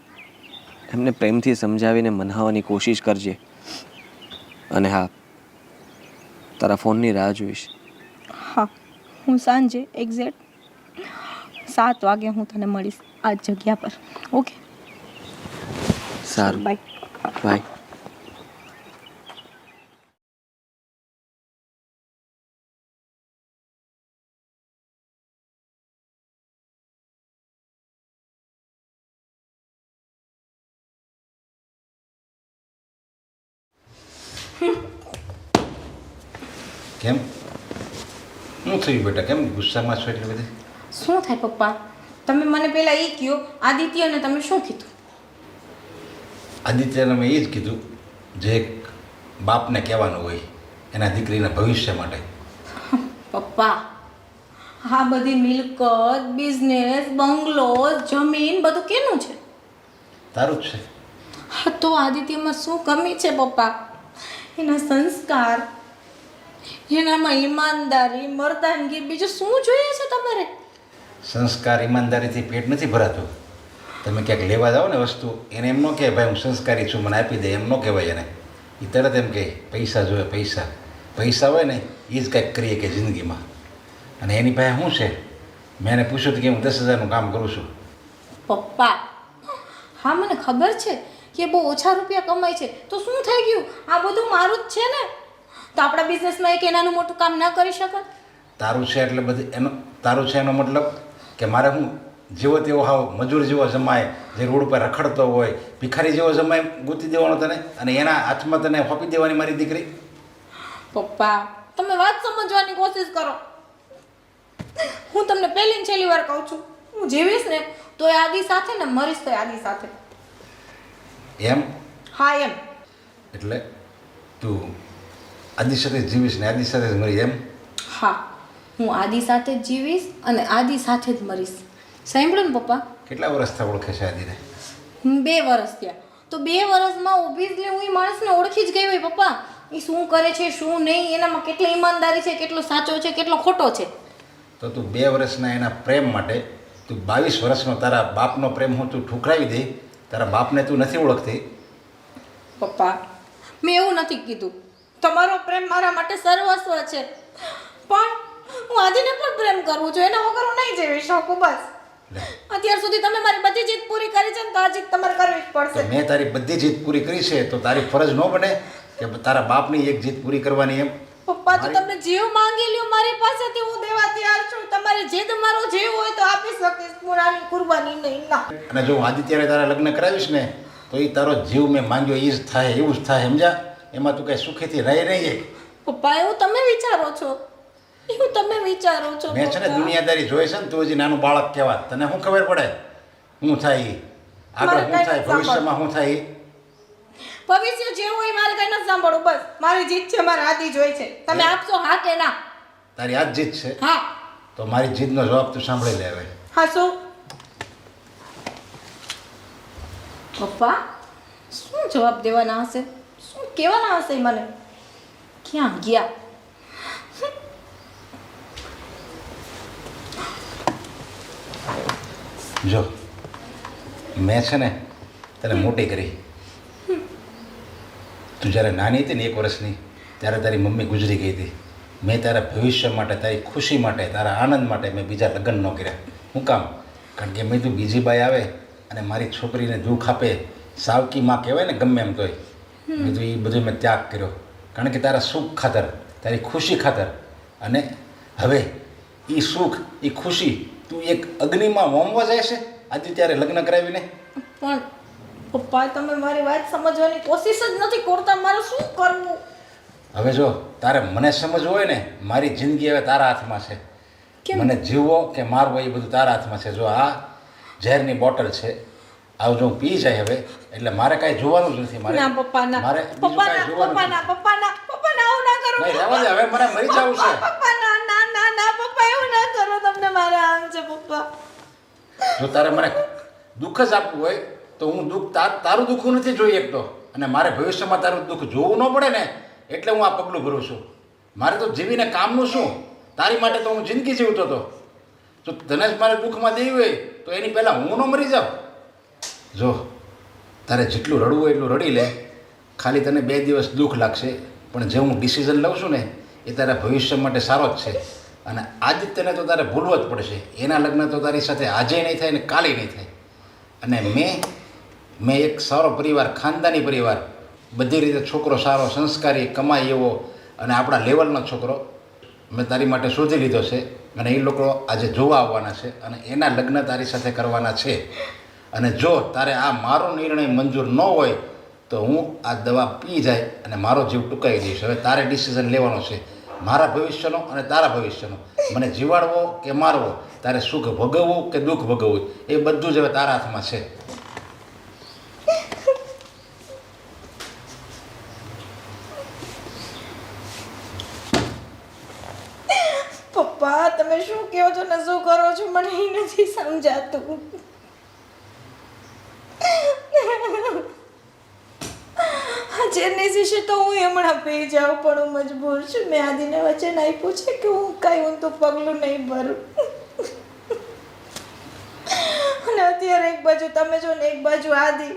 એમને પ્રેમથી સમજાવીને મનાવવાની કોશિશ કરજે. અને હા, તારા ફોનની રાહ જોઈશ. હા, હું સાંજે એક્ઝેક્ટ 7 વાગે હું તને મળીશ આ જગ્યા પર. ઓકે, સારું, બાય બાય. કેમ શું થયું બેટા? કેમ ગુસ્સામાં છો એટલે બધી? શું થાય પપ્પા? તમે મને પહેલાં એ કહો, આદિત્યને તમે શું કીધું? આદિત્યને મેં એ જ કીધું જે એક બાપને કહેવાનું હોય એના દીકરીના ભવિષ્ય માટે. પપ્પા, આ બધી મિલકત, બિઝનેસ, બંગલો, જમીન બધું કેનું છે? તારું જ છે. હા, તો આદિત્યમાં શું કમી છે પપ્પા? એના સંસ્કાર, એનામાં ઈમાનદારી, મર્દાનગી, બીજું શું જોઈએ છે તમારે? સંસ્કાર ઈમાનદારીથી પેટ નથી ભરાતું. તમે ક્યાંક લેવા જાઓ ને વસ્તુ, એને એમ ન કહે ભાઈ હું સંસ્કારી છું મને આપી દે, એમ ન કહેવાય એને. એ તરત એમ કહે પૈસા જોઈએ, પૈસા. પૈસા હોય ને એ જ કાંઈક કરીએ કે જિંદગીમાં. અને એની પાસે શું છે? મેં એને પૂછ્યું કે હું 10,000નું કામ કરું છું. પપ્પા, હા મને ખબર છે કે બહુ ઓછા રૂપિયા કમાય છે, તો શું થઈ ગયું? આ બધું મારું જ છે ને. તો આપણા બિઝનેસમાં એક નાનું મોટું કામ ના કરી શકત? તારું છે એટલે બધી એનો તારું છે એનો મતલબ કે મારે હું જેવો તેવો હાવ મજૂર જેવો જમાય, જે રોડ ઉપર રખડતો હોય ભિખારી જેવો જમાય ગોતી દેવાનો તને, અને એના હાથમાં તને ફોપી દેવાની મારી દીકરી? પપ્પા, તમે વાત સમજવાની કોશિશ કરો. હું તમને પહેલી ને છેલ્લી વાર કહું છું, હું જીવીશ ને તો એ આદિ સાથે ને મરીશ તો આદિ સાથે. એમ? હા એમ. એટલે તું આદિ સાથે જ જીવીશ ને આદિ સાથે જ મરી એમ? હા, હું આદિ સાથે જ જીવીશ અને આદિ સાથે જ મરીશ. સાંભળ્યું ને પપ્પા? કેટલા વર્ષથી ઓળખે છે આદિને? 2 વર્ષ થયા. તો 2 વર્ષમાં ઓબ્વિયસલી હું એ માણસને ઓળખી જ ગઈ હોય પપ્પા. એ શું કરે છે શું નહીં, એનામાં કેટલી ઈમાનદારી છે, કેટલો સાચો છે, કેટલો ખોટો છે. તો તું 2 વર્ષના એના પ્રેમ માટે તું 22 વર્ષનો તારા બાપનો પ્રેમ હું તું ઠુકરાવી દે. તારા બાપને તું નથી ઓળખતી. પપ્પા, મેં એવું નથી કીધું. તમારો પ્રેમ મારા માટે સર્વસ્વ છે, પણ હું આદિને પણ પ્રેમ કરું છું. એના વગર હું નહીં જીવી શકું. બસ અત્યાર સુધી તમે મારી બધી જીત પૂરી કરી છે ને, તો આ જીત તમારે કરવી જ તો પડશે. મેં તારી બધી જીત પૂરી કરી છે, તો તારી ફરજ ન બને કે તારા બાપની એક જીત પૂરી કરવાની એમ? પપ્પા, તો તમને જીવ માંગી લ્યો મારી પાસેથી, હું દેવા તૈયાર છું. તમારી જીદ મારો જીવ હોય તો આપી શકીશ, પુરાની કુરબાની નહીં. ના. અને જો હું આદિત્યને તારા લગ્ન કરાવીશ ને, તો એ તારો જીવ મેં માંગ્યો એ જ થાય, એવું જ થાય, સમજા? એમાં તું કઈ સુખેથી રહી નહીં. પપ્પા, એવું તમે વિચારો છો? એવું તમે વિચારો છો? મેં છે ને દુનિયાદારી જોઈ છે ને, તું હજી નાનું બાળક કહેવાત. તને શું ખબર પડે શું થાય ઈ? આગળ શું થાય, ભવિષ્યમાં શું થાય ઈ? ભવિષ્ય જેવું હોય મારે કઈ નથી સાંભળવું. બસ મારી જીત છે, મારે આદિ જોઈ છે. તમે આપશો હા કે ના? તારી આ જ જીત છે. હા. તો મારી જીતનો જવાબ તું સાંભળી લે હવે. હા. શું? પપ્પા, શું જવાબ દેવાના હશે? શું કહેવાના હશે મને? ક્યાં ગયા? જો મેં છે ને તને મોટી કરી. તું જ્યારે નાની હતી ને 1 વર્ષની, ત્યારે તારી મમ્મી ગુજરી ગઈ હતી. મેં તારા ભવિષ્ય માટે, તારી ખુશી માટે, તારા આનંદ માટે મેં બીજા લગ્ન ન કર્યા. શું કામ? કારણ કે મેં તું બીજી બાઈ આવે અને મારી છોકરીને દુઃખ આપે, સાવકી માં કહેવાય ને ગમે એમ તોય, મેં તો એ બધું મેં ત્યાગ કર્યો. કારણ કે તારા સુખ ખાતર, તારી ખુશી ખાતર. અને હવે એ સુખ, એ ખુશી તું એક અગ્નિમાં હોમવા જાય છે આજે ત્યારે લગ્ન કરાવીને. પણ પપ્પા, તમે મારી વાત સમજવાની કોશિશ જ નથી કરતા. મારે શું કરવું? હવે જો તારે મને સમજવું હોય ને, મારી જિંદગી હવે તારા હાથમાં છે. કેમ? મને જીવવો કે મારવો એ બધું તારા હાથમાં છે. જો આ ઝેરની બોટલ છે, આવું જો હું પી જાય હવે, એટલે મારે કાંઈ જોવાનું જ નથી. મારે ના પપ્પા, ના. મારે બીજું પપ્પા, કાંઈ ના. જોવાનું પપ્પા, નથી. ના. પપ્પા, ના. પપ્પા, ના, આવું ના કરો. નહીં, રહેવા દે, હવે મને મરી જવું છે. પપ્પા, ના, ના, ના, ના. પપ્પા, એવું ના કરો. તમને મારે આમ છે પપ્પા. જો તારે મને દુઃખ જ આપવું હોય તો હું દુઃખ તારું દુઃખ નથી જોઈ શકતો. અને મારે ભવિષ્યમાં તારું દુઃખ જોવું ન પડે ને, એટલે હું આ પગલું ભરું છું. મારે તો જીવીને કામનું શું? તારી માટે તો હું જિંદગી જીવતો હતો. જો તને જ મારે દુઃખમાં દેવી હોય તો એની પહેલાં હું ન મરી જાઉં. જો તારે જેટલું રડવું હોય એટલું રડી લે. ખાલી તને 2 દિવસ દુઃખ લાગશે, પણ જે હું ડિસિઝન લઉં છું ને એ તારા ભવિષ્ય માટે સારો જ છે. અને આદિત્યને તો તારે ભૂલવો જ પડશે. એના લગ્ન તો તારી સાથે આજે નહીં થાય ને કાલે નહીં થાય. અને મેં એક સારો પરિવાર, ખાનદાની પરિવાર, બધી રીતે છોકરો સારો, સંસ્કારી, કમાય એવો અને આપણા લેવલનો છોકરો મેં તારી માટે શોધી લીધો છે. અને એ લોકો આજે જોવા આવવાના છે અને એના લગ્ન તારી સાથે કરવાના છે. અને જો તારે આ મારો નિર્ણય મંજૂર ન હોય તો હું આ દવા પી જાય અને મારો જીવ ટૂંકાવી દઈશ. હવે તારે ડિસિઝન લેવાનો છે, મારા ભવિષ્યનો અને તારા ભવિષ્યનો. મને જીવાડવો કે મારવો, તારે સુખ ભોગવવું કે દુઃખ ભોગવવું, એ બધું જ હવે તારા હાથમાં છે. પપ્પા, તમે શું કહો છો ને શું કરો છો મને એ નથી સમજાતું. જેની તો હું હમણાં પી જાઉં, પણ હું મજબૂર છું. મેં આદિને વચન આપ્યું છે કે હું કાંઈ હું તો પગલું નહીં ભરું. અને અત્યારે એક બાજુ તમે જો ને એક બાજુ આદિ.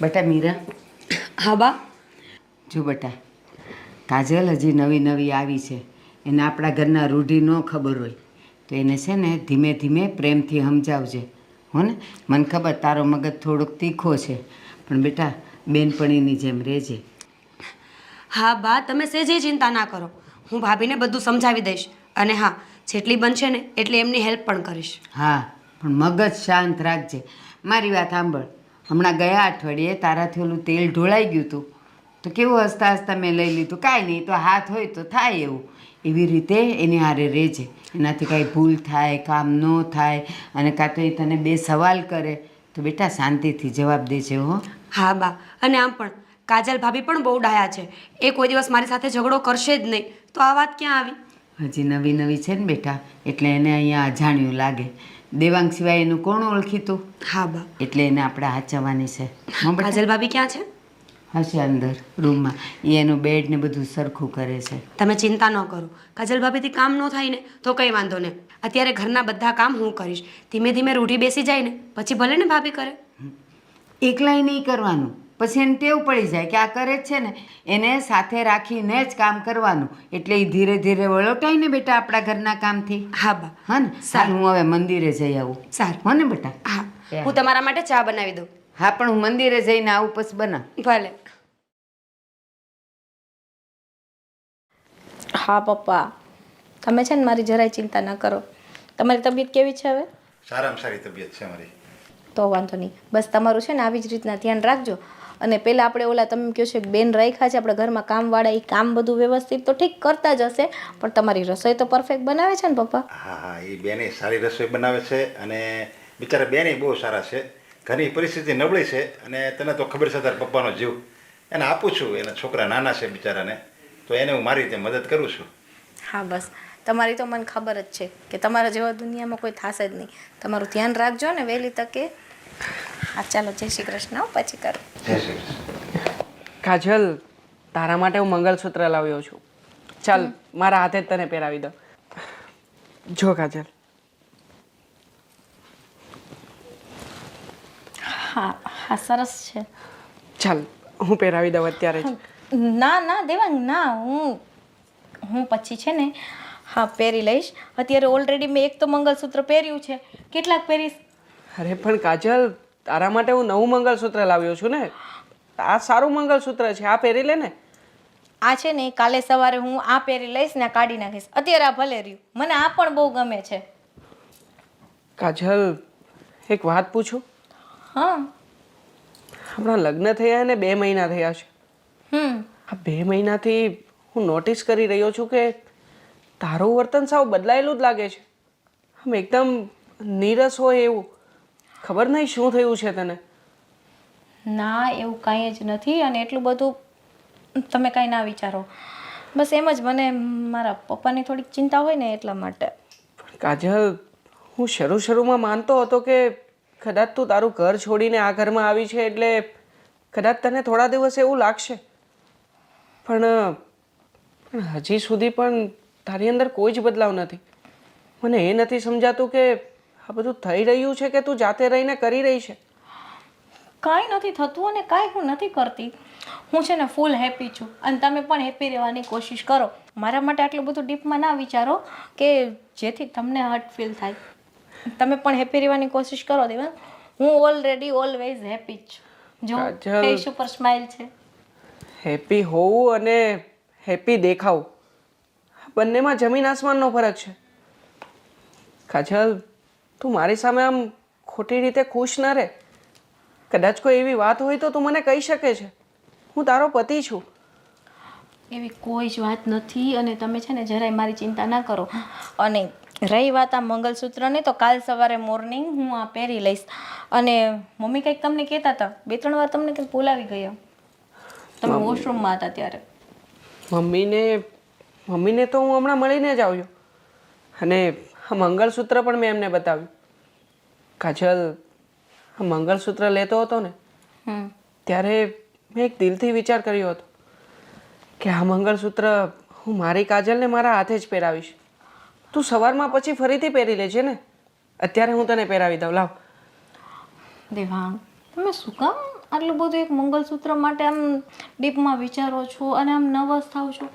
બેટા મીરા, હા બા. જો બેટા, કાજલ હજી નવી નવી આવી છે એને આપણા ઘરના રૂઢી ન ખબર હોય તો એને છે ને ધીમે ધીમે પ્રેમથી સમજાવજે હો ને. મને ખબર તારો મગજ થોડોક તીખો છે, પણ બેટા બેનપણીની જેમ રહેજે. હા બા, તમે સેજે ચિંતા ના કરો. હું ભાભીને બધું સમજાવી દઈશ. અને હા, જેટલી બનશે ને એટલી એમની હેલ્પ પણ કરીશ. હા, પણ મગજ શાંત રાખજે. મારી વાત સાંભળ, હમણાં ગયા અઠવાડિયે તારાથી ઓલું તેલ ઢોળાઈ ગયું હતું તો કેવું હસતા હસતા મેં લઈ લીધું. કાંઈ નહીં, તો હાથ હોય તો થાય એવું. એવી રીતે એની હારે રહેજે. એનાથી કાંઈ ભૂલ થાય, કામ ન થાય, અને કાં તો એ તને બે સવાલ કરે તો બેટા શાંતિથી જવાબ દેજે હો. હા બા, અને આમ પણ કાજલ ભાભી પણ બહુ ડાયા છે. એ કોઈ દિવસ મારી સાથે ઝઘડો કરશે જ નહીં. તો આ વાત ક્યાં આવી? હજી નવી નવી છે ને બેટા, એટલે એને અહીંયા અજાણ્યું લાગે. દેવાંગ સિવાય એનું કોણ ઓળખીતું? હા બા. એટલે એને આપણે હાચવવાની છે. હો બેટા? કાજલ ભાભી ક્યાં છે? હશે અંદર રૂમમાં. એ એનું બેડ ને બધું સરખું કરે છે. તમે ચિંતા ન કરો. કાજલ ભાભીથી કામ ન થાય ને તો કંઈ વાંધો નહીં. અત્યારે ઘરના બધા કામ હું કરીશ. ધીમે ધીમે રૂઢી બેસી જાય ને પછી ભલે ને ભાભી કરે. એકલાય નહીં કરવાનું, પછી એને ટેવ પડી જાય કે આ કરે જ છે ને, એને સાથે રાખીને જ કામ કરવાનું. એટલે એ ધીરે ધીરે વળોટાય ને બેટા આપણા ઘરના કામથી. હા બા. હા ને? સારું, હું હવે મંદિરે જઈ આવું. સારું. હો ને બેટા? હા, હું તમારા માટે ચા બનાવી દઉં. હા, પણ હું મંદિરે જઈને આવું પછી બનાવ. ભલે. હા પપ્પા, તમે છે ને મારી જરાય ચિંતા ન કરો. તમારી તબિયત કેવી છે હવે? સારામાં સારી તબિયત છે મારી. તો વાંધો નહીં, બસ તમારું છે ને આવી જ રીતના ધ્યાન રાખજો. અને પહેલાં આપણે ઓલા તમે કહો છો કે બેન રાખ્યા છે આપણા ઘરમાં કામવાળા, એ કામ બધું વ્યવસ્થિત તો ઠીક કરતા જ હશે, પણ તમારી રસોઈ તો પરફેક્ટ બનાવે છે ને પપ્પા? હા હા, એ બેને સારી રસોઈ બનાવે છે, અને બિચારા બેને બહુ સારા છે. ઘરની પરિસ્થિતિ નબળી છે, અને તને તો ખબર છે તારા પપ્પાનો જીવ. એને આપું છું, એના છોકરા નાના છે બિચારાને, તો એને હું મારી રીતે મદદ કરું છું. હા બસ, તમારી તો મને ખબર જ છે કે તમારા જેવા દુનિયામાં કોઈ થશે જ નહીં. તમારું ધ્યાન રાખજો ને વહેલી તકે. હા ચાલો, જય શ્રી કૃષ્ણ. પછી કરો. જય શ્રી કૃષ્ણ. કાજલ, તારા માટે હું મંગલસૂત્ર લાવ્યો છું. ચાલ, મારા હાથે જ તને પહેરાવી દો. જો કાજલ. હા હા, સરસ છે. ચાલ, હું પહેરાવી દઉં અત્યારે જ. ના ના દેવાંગ, ના, હું પછી છે ને હા પહેરી લઈશ. અત્યારે ઓલરેડી મેં એક તો મંગલસૂત્ર પહેર્યું છે, કેટલાક પહેરીશ? અરે પણ કાજલ, તારા માટે હું નવું મંગલસૂત્ર લાવ્યો છું ને. આ સારું મંગલસૂત્ર છે, આ પહેરી લે ને. આ છે ને કાલે સવારે હું આ પહેરી લઈશ ને આ કાઢી નાખીશ. અત્યારે આ ભલે રહ્યું, મને આ પણ બહુ ગમે છે. કાજલ, એક વાત પૂછું? હા. હમણાં લગ્ન થયા ને 2 મહિના થયા છે. આ 2 મહિનાથી હું નોટિસ કરી રહ્યો છું કે તારું વર્તન સાવ બદલાયેલું જ લાગે છે. આમ એકદમ નીરસ હોય એવું. ખબર નહીં શું થયું છે તને. ના, એવું કાંઈ જ નથી. અને એટલું બધું તમે કાંઈ ના વિચારો. બસ એમ જ મને મારા પપ્પાની થોડીક ચિંતા હોય ને એટલા માટે. પણ કાજલ, હું શરૂમાં માનતો હતો કે કદાચ તું તારું ઘર છોડીને આ ઘરમાં આવી છે એટલે કદાચ તને થોડા દિવસ એવું લાગશે. પણ હજી સુધી પણ તારી અંદર કોઈ જ બદલાવ નથી. મને એ નથી સમજાતું કે આ બધું થઈ રહ્યું છે કે તું જાતે રહીને કરી રહી છે. કાંઈ નથી થતું અને કાંઈ હું નથી કરતી. હું છે ને ફૂલ હેપી છું, અને તમે પણ હેપી રહેવાની કોશિશ કરો. મારા માટે આટલું બધું ડીપમાં ના વિચારો કે જેથી તમને હર્ટ ફીલ થાય. તમે પણ હેપી રહેવાની કોશિશ કરો દેવાંગ. હું ઓલરેડી ઓલવેઝ હેપી જ છું. જો ફેસ ઉપર સ્માઇલ છે. હેપી હોવું અને હેપી દેખાવું, બંનેમાં જમીન આસમાનનો ફરક છે. કાજલ, તું મારી સામે આમ ખોટી રીતે ખુશ ન રહે. કદાચ કોઈ એવી વાત હોય તો તું મને કહી શકે છે. હું તારો પતિ છું. એવી કોઈ જ વાત નથી, અને તમે છે ને જરાય મારી ચિંતા ના કરો. અને રહી વાત આ મંગલસૂત્રની, તો કાલ સવારે મોર્નિંગ હું આ પહેરી લઈશ. અને મમ્મી કંઈક તમને કહેતા હતા, 2-3 વાર તમને કંઈક બોલાવી ગયા. તમે વોશરૂમમાં હતા ત્યારે. મમ્મીને તો હું હમણાં મળીને જ આવ્યો, અને આ મંગલસૂત્ર પણ મેં એમને બતાવ્યું. કાજલ, આ મંગલસૂત્ર લેતો હતો ને ત્યારે મેં એક દિલથી વિચાર કર્યો હતો કે આ મંગલસૂત્ર હું મારી કાજલને મારા હાથે જ પહેરાવીશ. તું સવારમાં પછી ફરીથી પહેરી લેજે ને. અત્યારે હું તને પહેરાવી દઉં. લાવ. દેવાંગ, તમે શું કામ આટલું બધું એક મંગલસૂત્ર માટે આમ ડીપમાં વિચારો છો અને આમ નર્વસ થાવ છો?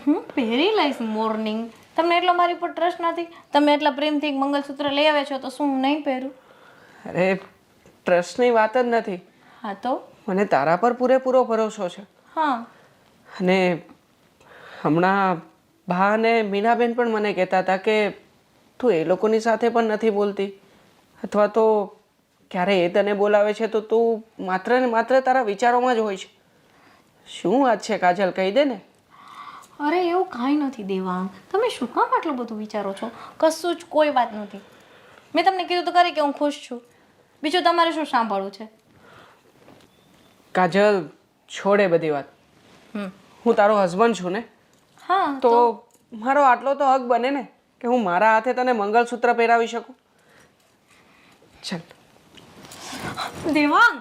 હું પહેરી લઈશ મોર્નિંગ. તમને એટલો મારી પર ટ્રસ્ટ નથી? તમે એટલા પ્રેમથી એક મંગલસૂત્ર લઈ આવ્યા છો તો શું હું નહીં પહેરું? અરે ટ્રસ્ટની વાત જ નથી, હા તો મને તારા પર પૂરેપૂરો ભરોસો છે. હા. અને હમણાં બા અને મીનાબેન પણ મને કહેતા હતા કે તું એ લોકોની સાથે પણ નથી બોલતી, અથવા તો ક્યારે એ તને બોલાવે છે તો તું માત્ર ને માત્ર તારા વિચારોમાં જ હોય છે. શું વાત છે કાજલ, કહી દે ને. અરે એવું કાંઈ નથી દેવાંગ. તમે શું કામ આટલું બધું વિચારો છો? કશું જ કોઈ વાત નથી. મેં તમને કીધું તો ખરી કે હું ખુશ છું. બીજું તમારે શું સાંભળવું છે? કાજલ છોડે બધી વાત. હું તારો હસબન્ડ છું ને, હા તો મારો આટલો તો હક બને ને કે હું મારા હાથે તને મંગલસૂત્ર પહેરાવી શકું. ચાલ. દેવાંગ,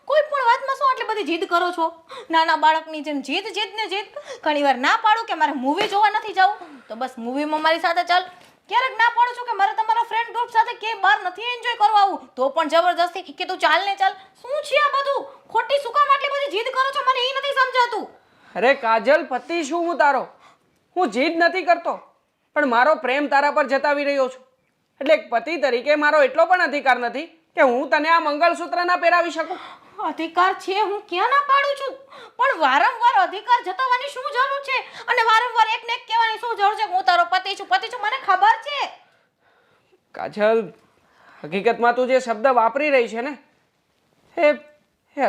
કોઈ પણ વાતમાં શું આટલી બધી જીદ કરો છો? નાના બાળકની જેમ જીદ જીદ ને જીદ. ઘણીવાર ના પાડું કે મારે મૂવી જોવા નથી જવું તો બસ મૂવીમાં મારી સાથે ચાલ. ક્યારેક ના પાડું છું કે મારે તમારા ફ્રેન્ડ ગ્રુપ સાથે કે બહાર નથી એન્જોય કરવા આવું તો પણ જબરદસ્તી કે તું ચાલ ને ચાલ. શું છે આ બધું? ખોટી શું કામ આટલી બધી જીદ કરો છો? મને એ નથી સમજાતું. અરે કાજલ, પતિ શું હું તારો? હું જીદ નથી કરતો, પણ મારો પ્રેમ તારા પર જતાવી રહ્યો છું. એટલે એક પતિ તરીકે મારો એટલો પણ અધિકાર નથી કે હું તને આ મંગલસૂત્ર ના પહેરાવી શકું. અધિકાર છે, હું ક્યાં ના પાડું છું, પણ વારંવાર અધિકાર જતાવવાની શું જરૂર છે? અને વારંવાર એકને એક કહેવાની શું જરૂર છે? હું તારો પતિ છું, મને ખબર છે. કાજલ, હકીકતમાં તું જે શબ્દ વાપરી રહી છે ને એ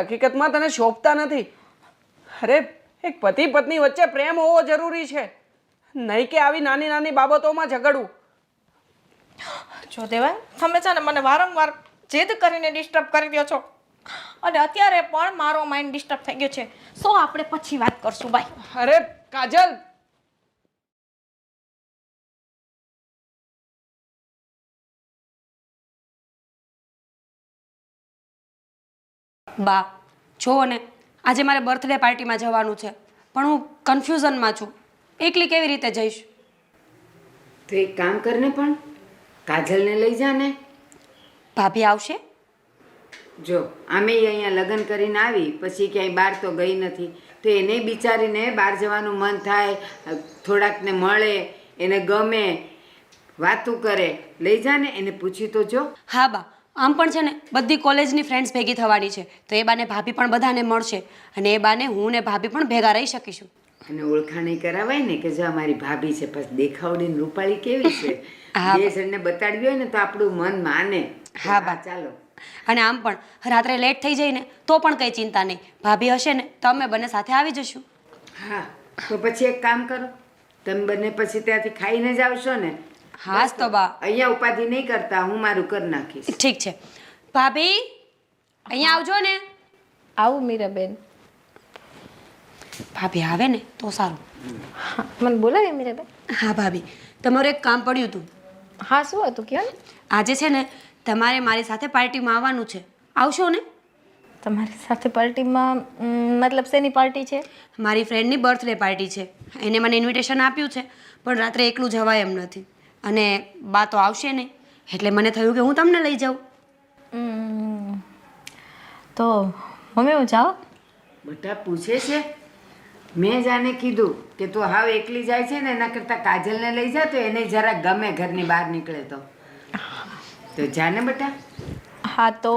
હકીકતમાં તને શોભતા નથી. અરે એક પતિ પત્ની વચ્ચે પ્રેમ હોવો જરૂરી છે, નહીં કે આવી નાની નાની બાબતોમાં ઝઘડવું. જો દેવાંગ, તમે છે ને મને વારંવાર જીદ કરીને ડિસ્ટર્બ કરી દો છો અને અત્યારે પણ મારો માઇન્ડ ડિસ્ટર્બ થઈ ગયો છે. સો આપણે પછી વાત કરશું. બાય. અરે કાજલ, બા જુઓ ને, આજે મારે બર્થડે પાર્ટીમાં જવાનું છે, પણ હું કન્ફ્યુઝનમાં છું. એકલી કેવી રીતે જઈશ? તો એક કામ કરને, પણ કાજલને લઈ જા ને. ભાભી આવશે? જો આમે અહીંયા લગ્ન કરીને આવી પછી ક્યાંય બહાર તો ગઈ નથી, તો એને બિચારીને બહાર જવાનું મન થાય, થોડાકને મળે, એને ગમે, વાતું કરે. લઈ જા ને, એને પૂછી તો જો. હા બા, આમ પણ છે ને બધી કોલેજની ફ્રેન્ડ્સ ભેગી થવાની છે, તો એ બાને ભાભી પણ બધાને મળશે અને એ બાને હું ને ભાભી પણ ભેગા રહી શકીશું. અને ઓળખાણી કરાવાય ને કે જો અમારી ભાભી છે, પછી દેખાવડીને રૂપાળી કેવી છે. બે જણને બતાડવી હોય ને તો આપણું મન માને. હા બા, ચાલો. અને આમ પણ રાત્રે લેટ થઈ જાય ને તો પણ કંઈ ચિંતા નહીં, ભાભી હશે ને તો અમે બંને સાથે આવી જશું. હા, તો પછી એક કામ કરો, તમે બંને પછી ત્યાંથી ખાઈને જ આવશો ને? હા તો બા. અહીંયા ઉપાધિ નહીં કરતા, હું મારું કરી નાખીશ. ઠીક છે. ભાભી અહીંયા આવજો ને. આવું મીરાબેન. ભાભી આવે ને તો સારું. મને બોલાવી મીરાબેન. હા ભાભી, તમારું એક કામ પડ્યું હતું. હા, શું હતું કયો ને? આજે છે ને તમારે મારી સાથે પાર્ટીમાં આવવાનું છે, આવશો ને? તમારી સાથે પાર્ટીમાં? મતલબ શેની પાર્ટી છે? મારી ફ્રેન્ડની બર્થડે પાર્ટી છે, એને મને ઇન્વિટેશન આપ્યું છે, પણ રાત્રે એકલું જવાય એમ નથી અને બા તો આવશે નહીં, એટલે મને થયું કે હું તમને લઈ જાઉં. તો મમ્મી હું જાઉં? બટા પૂછે છે, મેં જાને કીધું કે તું હાવ એકલી જાય છે ને, એના કરતાં કાજલને લઈ જા તો એને જરા ગમે ઘરની બહાર નીકળે તો જાને બેટા. હા તો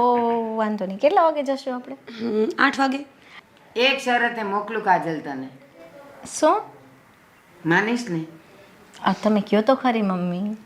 વાંધો નહીં. કેટલા વાગે જશું આપણે? 8 વાગે. એક શરતે મોકલું કાજલ તને. શું? માનીશ ને? આ તમે કયો તો ખરી મમ્મી.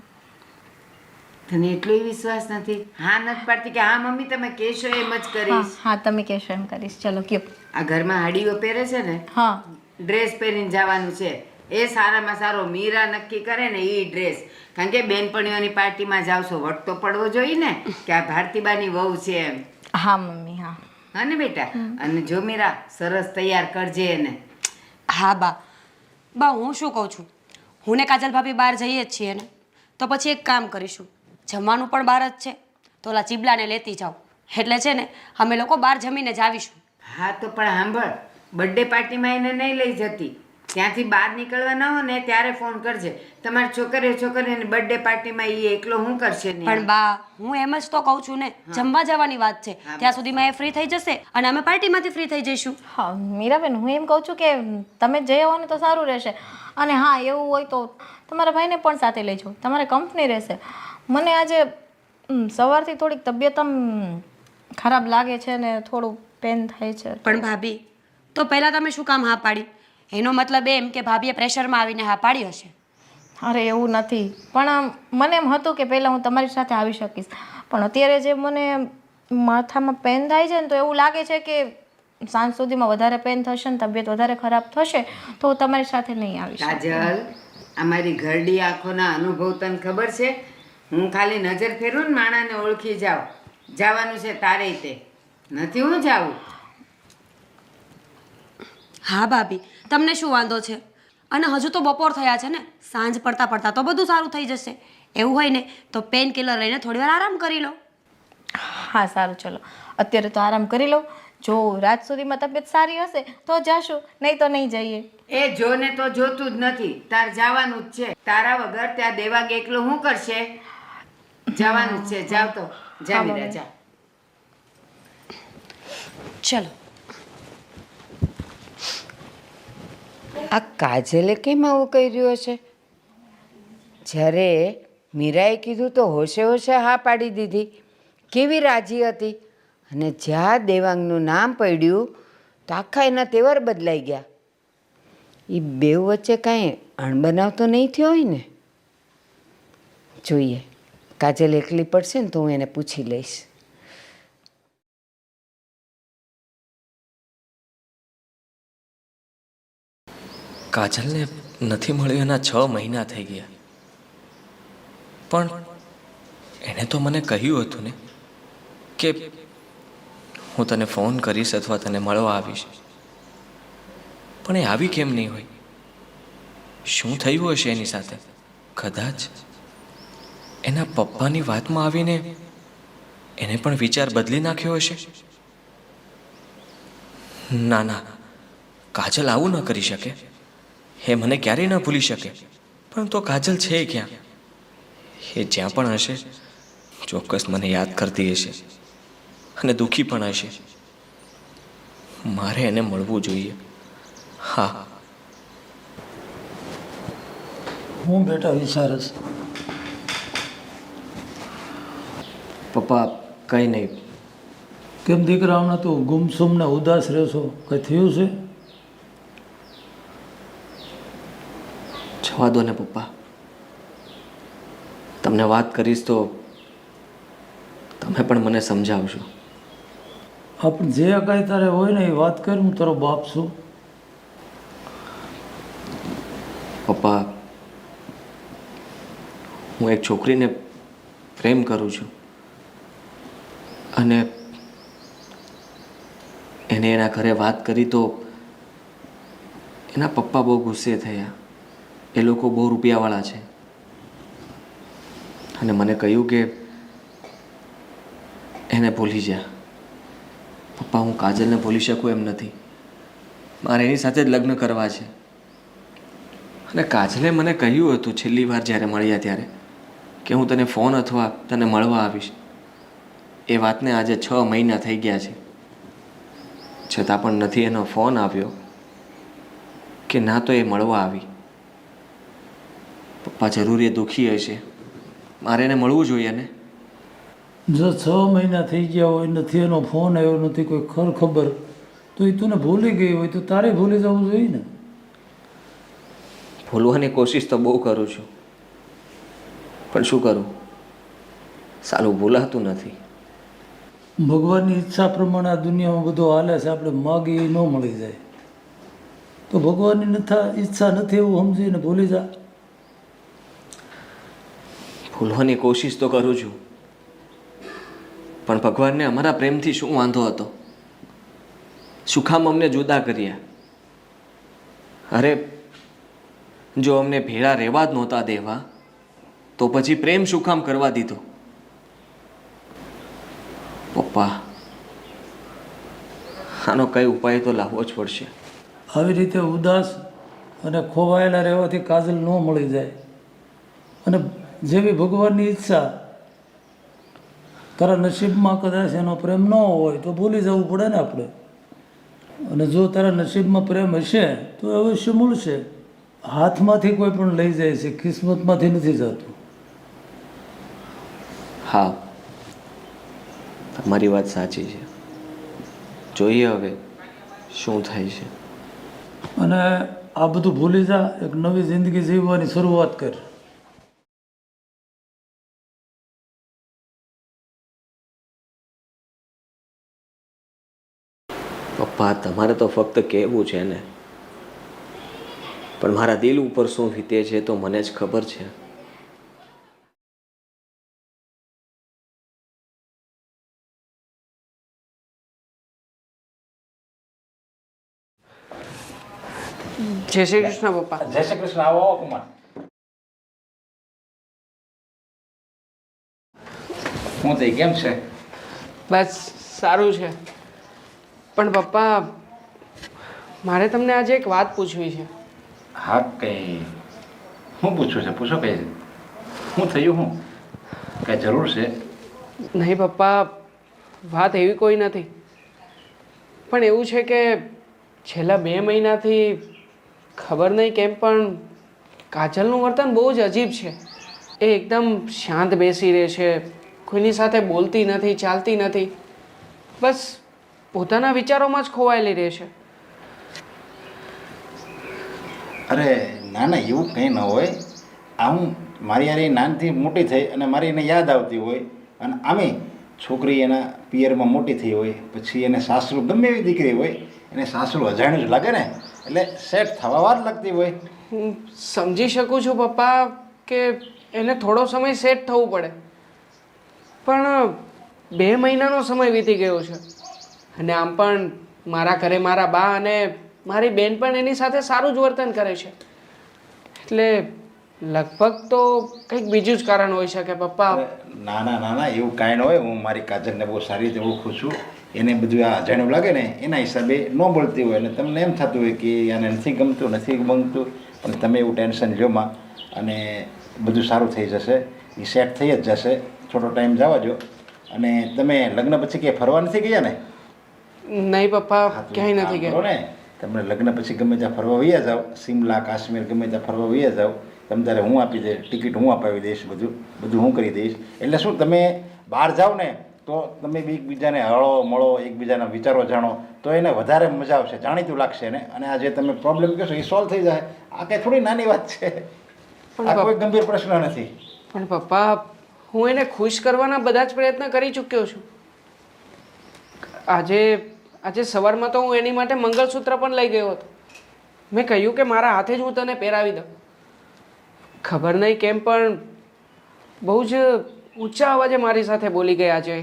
તને એટલો વિશ્વાસ નથી? હા નથી પાડતી કે હા મમ્મી તમે કહેશો એમ જ કરીશ? હા તમે કહેશો એમ કરીશ. ચલો કયો. આ ઘરમાં હાડીઓ પહેરે છે ને, હા, ડ્રેસ પહેરીને જવાનું છે. એ સારામાં સારો મીરા નક્કી કરે ને એ ડ્રેસ, કારણ કે બેનપણીઓની પાર્ટીમાં જાવ છો, વટ તો પડવો જોઈએ ને કે આ ભારતીબાની વહુ છે એમ. હા મમ્મી. હા હા ને બેટા? અને જો મીરા સરસ તૈયાર કરજે એને. હા બા. બા હું શું કહું છું, હું ને કાજલ ભાભી બહાર જઈએ જ છીએ ને, તો પછી એક કામ કરીશું, જમવાનું પણ બહાર જ છે, તો ઓલા ચીબલાને લેતી જાઓ, એટલે છે ને અમે લોકો બહાર જમીને જ આવીશું. હા તો પણ સાંભળ, બર્થડે પાર્ટીમાં એને નહીં લઈ જતી, ત્યાંથી બહાર નીકળવાના હો ને ત્યારે ફોન કરજે. તમારી છોકરીની બર્થડે પાર્ટીમાં એ એકલો શું કરશે ને? પણ બા હું એમ જ તો કહું છું ને, જમવા જવાની વાત છે. ત્યાં સુધીમાં એ ફ્રી થઈ જશે અને અમે પાર્ટીમાંથી ફ્રી થઈ જઈશું. હા મીરાબેન, હું એમ કહું છું કે તમે જઈ આવો ને તો સારું રહેશે. અને હા, એવું હોય તો તમારા ભાઈને પણ સાથે લઈ જાઓ, તમારે કંપની રહેશે. મને આજે સવારથી થોડીક તબિયત આમ ખરાબ લાગે છે ને થોડું પેન થાય છે. પણ ભાભી, તો પહેલાં તમે શું કામ હા પાડી? એનો મતલબ એમ કે ભાભીએ પ્રેશરમાં આવીને હા પાડી હશે. અરે એવું નથી, પણ આમ મને એમ હતું કે પહેલાં હું તમારી સાથે આવી શકીશ, પણ અત્યારે જે મને માથામાં પેન થાય છે ને તો એવું લાગે છે કે સાંજ સુધીમાં વધારે પેન થશે ને તબિયત વધારે ખરાબ થશે તો હું તમારી સાથે નહીં આવી શકું. કાજલ, અમારી ઘરડી આંખોના અનુભવ તને ખબર છે. હું ખાલી નજર ફેરવું ને માણાને ઓળખી જાઉં. જવાનું છે તારે તે નથી હું જાઉં. હા ભાભી, તમને શું વાંધો છે? અને હજુ તો બપોર થયા છે ને, સાંજ પડતા પડતા તો બધું સારું થઈ જશે. એવું હોય ને તો પેન કિલર લઈને થોડી વાર આરામ કરી લો. હા સારું, ચલો અત્યારે તો આરામ કરી લઉં. જો રાત સુધીમાં તબિયત સારી હશે તો જાશું, નહીં તો નહીં જઈએ. એ જોને તો જોતું જ નથી, તાર જવાનું જ છે. તારા વગર ત્યાં દેવાંગ એકલો શું કરશે? જવાનું જ છે. જાવ તો જા મીરા, જા. ચલો. આ કાજલે કેમ આવું કર્યું હશે? જ્યારે મીરાએ કીધું તો હોશે હોશે હા પાડી દીધી. કેવી રાજી હતી. અને જ્યાં દેવાંગનું નામ પડ્યું તો આખા એના તેવર બદલાઈ ગયા. એ બેવ વચ્ચે કાંઈ અણબનાવ તો નહીં થયો હોય ને? જોઈએ, કાજલ એકલી પડશે ને તો હું એને પૂછી લઈશ. કાજલને નથી મળ્યું એના 6 મહિના થઈ ગયા, પણ એણે તો મને કહ્યું હતું ને કે હું તને ફોન કરીશ અથવા તને મળવા આવીશ. પણ એ આવી કેમ નહીં હોય? શું થયું હશે એની સાથે? કદાચ એના પપ્પાની વાતમાં આવીને એને પણ વિચાર બદલી નાખ્યો હશે. ના ના, કાજલ આવું ન કરી શકે. એ મને ક્યારેય ન ભૂલી શકે. પણ તો કાજલ છે ક્યાં? એ જ્યાં પણ હશે ચોક્કસ મને યાદ કરતી હશે અને દુઃખી પણ હશે. મારે એને મળવું જોઈએ. હા. હું બેટા વિચારસ? પપ્પા કંઈ નહીં. કેમ દીકરા, હમણાં તું ગુમસુમ ને ઉદાસ રહેશો? કંઈ થયું છે? જવા દો ને પપ્પા. તમને વાત કરીશ તો તમે પણ મને સમજાવશો. આપણે જે કાંઈ તારે હોય ને એ વાત કર, હું તારો બાપ છું. પપ્પા, હું એક છોકરીને પ્રેમ કરું છું અને એને એના ઘરે વાત કરી તો એના પપ્પા બહુ ગુસ્સે થયા. એ લોકો બહુ રૂપિયાવાળા છે અને મને કહ્યું કે એને ભૂલી જા. પપ્પા, હું કાજલને ભૂલી શકું એમ નથી. મારે એની સાથે જ લગ્ન કરવા છે. અને કાજલે મને કહ્યું હતું છેલ્લી વાર જ્યારે મળ્યા ત્યારે કે હું તને ફોન અથવા તને મળવા આવીશ. એ વાતને આજે 6 મહિના થઈ ગયા છે, છતાં પણ નથી એનો ફોન આવ્યો કે ના તો એ મળવા આવી. પપ્પા જરૂર એ દુઃખી હશે. મારે એને મળવું જોઈએ ને. જો 6 મહિના થઈ ગયા હોય, નથી એનો ફોન આવ્યો, નથી કોઈ ખર ખબર, તો એ તને ભૂલી ગઈ હોય તો તારે ભૂલી જવું જોઈએ ને. ભૂલવાની કોશિશ તો બહુ કરું છું, પણ શું કરું, સાલું ભૂલાતું નથી. ભગવાનની ઈચ્છા પ્રમાણે આ દુનિયામાં બધું હાલે છે. આપણે માગીએ એ ન મળી જાય તો ભગવાનની ઈચ્છા નથી એવું સમજીને ભૂલી જા. ભૂલવાની કોશિશ તો કરું છું, પણ ભગવાનને અમારા પ્રેમથી શું વાંધો હતો? શું કામ અમને જુદા કર્યા? અરે, જો અમને ભેળા રહેવા જ નહોતા દેવા તો પછી પ્રેમ શું કામ કરવા દીધો? પપ્પા, આનો કઈ ઉપાય તો લાવવો જ પડશે. આવી રીતે ઉદાસ અને ખોવાયેલા રહેવાથી કાજલ ન મળી જાય. અને જેવી ભગવાનની ઈચ્છા, તારા નસીબમાં કદાચ એનો પ્રેમ ન હોય તો ભૂલી જવું પડે ને આપણે. અને જો તારા નસીબમાં પ્રેમ હશે તો અવશ્ય મળશે. હાથમાંથી કોઈ પણ લઈ જાય છે, કિસ્મતમાંથી નથી જતું. હા, તમારી વાત સાચી છે. જોઈએ હવે શું થાય છે. અને આ બધું ભૂલી જા, એક નવી જિંદગી જીવવાની શરૂઆત કર. પપ્પા, તમારે તો ફક્ત કહેવું છે ને, પણ મારા દિલ ઉપર શું વીતે છે તો મને જ ખબર છે. જય શ્રી કૃષ્ણ પપ્પા. જય શ્રી કૃષ્ણ. આવો આવો કુમાર. હું થઈ કેમ છે? બસ સારું છે. પણ પપ્પા, મારે તમને આજે એક વાત પૂછવી છે. હા, કંઈ શું પૂછવું છે? પૂછો. કંઈ શું થયું? હું કંઈ જરૂર છે? નહીં પપ્પા, વાત એવી કોઈ નથી. પણ એવું છે કે છેલ્લા 2 મહિનાથી ખબર નહીં કેમ પણ કાજલનું વર્તન બહુ જ અજીબ છે. એ એકદમ શાંત બેસી રહે છે, કોઈની સાથે બોલતી નથી, ચાલતી નથી, બસ પોતાના વિચારોમાં જ ખોવાયેલી રહે છે. અરે ના ના, એવું કંઈ ન હોય. આ હું મારી યાર નાનથી મોટી થઈ અને મારી એને યાદ આવતી હોય. અને આમે છોકરી એના પિયરમાં મોટી થઈ હોય, પછી એને સાસરું ગમે એવી દીકરી હોય, એને સાસરું અજાણ્યું જ લાગે ને, એટલે સેટ થવા વાર લાગતી હોય. હું સમજી શકું છું પપ્પા કે એને થોડો સમય સેટ થવું પડે, પણ 2 મહિનાનો સમય વીતી ગયો છે. અને આમ પણ મારા ઘરે મારા બા અને મારી બેન પણ એની સાથે સારું જ વર્તન કરે છે. એટલે લગભગ તો કંઈક બીજું જ કારણ હોઈ શકે પપ્પા. ના ના ના ના, એવું કાંઈ ન હોય. હું મારી કાજલને બહુ સારી રીતે ઓળખું છું. એને બધું આ અજાણ્યું લાગે ને એના હિસાબે ન બોલતી હોય, અને તમને એમ થતું હોય કે આને નથી ગમતું, નથી ગમતું. પણ તમે એવું ટેન્શન લ્યો માં, અને બધું સારું થઈ જશે. એ સેટ થઈ જ જશે. થોડો ટાઈમ જવા દો. અને તમે લગ્ન પછી ક્યાંય ફરવા નથી ગયા ને? નહીં પપ્પા, હા, તો ક્યાંય કામ નથી કરો ગયા. ને, તમે લગ્ન પછી ગમે ત્યાં ફરવા વયા જાઓ, શિમલા કાશ્મીર ગમે ત્યાં ફરવા વયા જાઓ. તમે તારે હું આપી દઈશ, ટિકિટ હું અપાવી દઈશ, બધું હું કરી દઈશ. એટલે શું, તમે બહાર જાઓ ને તો તમે એકબીજાને હળો મળો, એકબીજાના વિચારો જાણો, તો એને વધારે મજા આવશે, જાણીતું લાગશે ને. અને આ જે તમે પ્રોબ્લેમ કહેશો એ સોલ્વ થઈ જાય. આ કંઈ થોડી નાની વાત છે, આ કોઈ ગંભીર પ્રશ્ન નથી. પણ પપ્પા, હું એને ખુશ કરવાના બધા જ પ્રયત્ન કરી ચૂક્યો છું. આજે સવારમાં તો હું એની માટે મંગળસૂત્ર પણ લઈ ગયો હતો. મેં કહ્યું કે મારા હાથે જ હું તને પહેરાવી દઉં. ખબર નહીં કેમ પણ બહુ જ ઊંચા અવાજે મારી સાથે બોલી ગયા છે.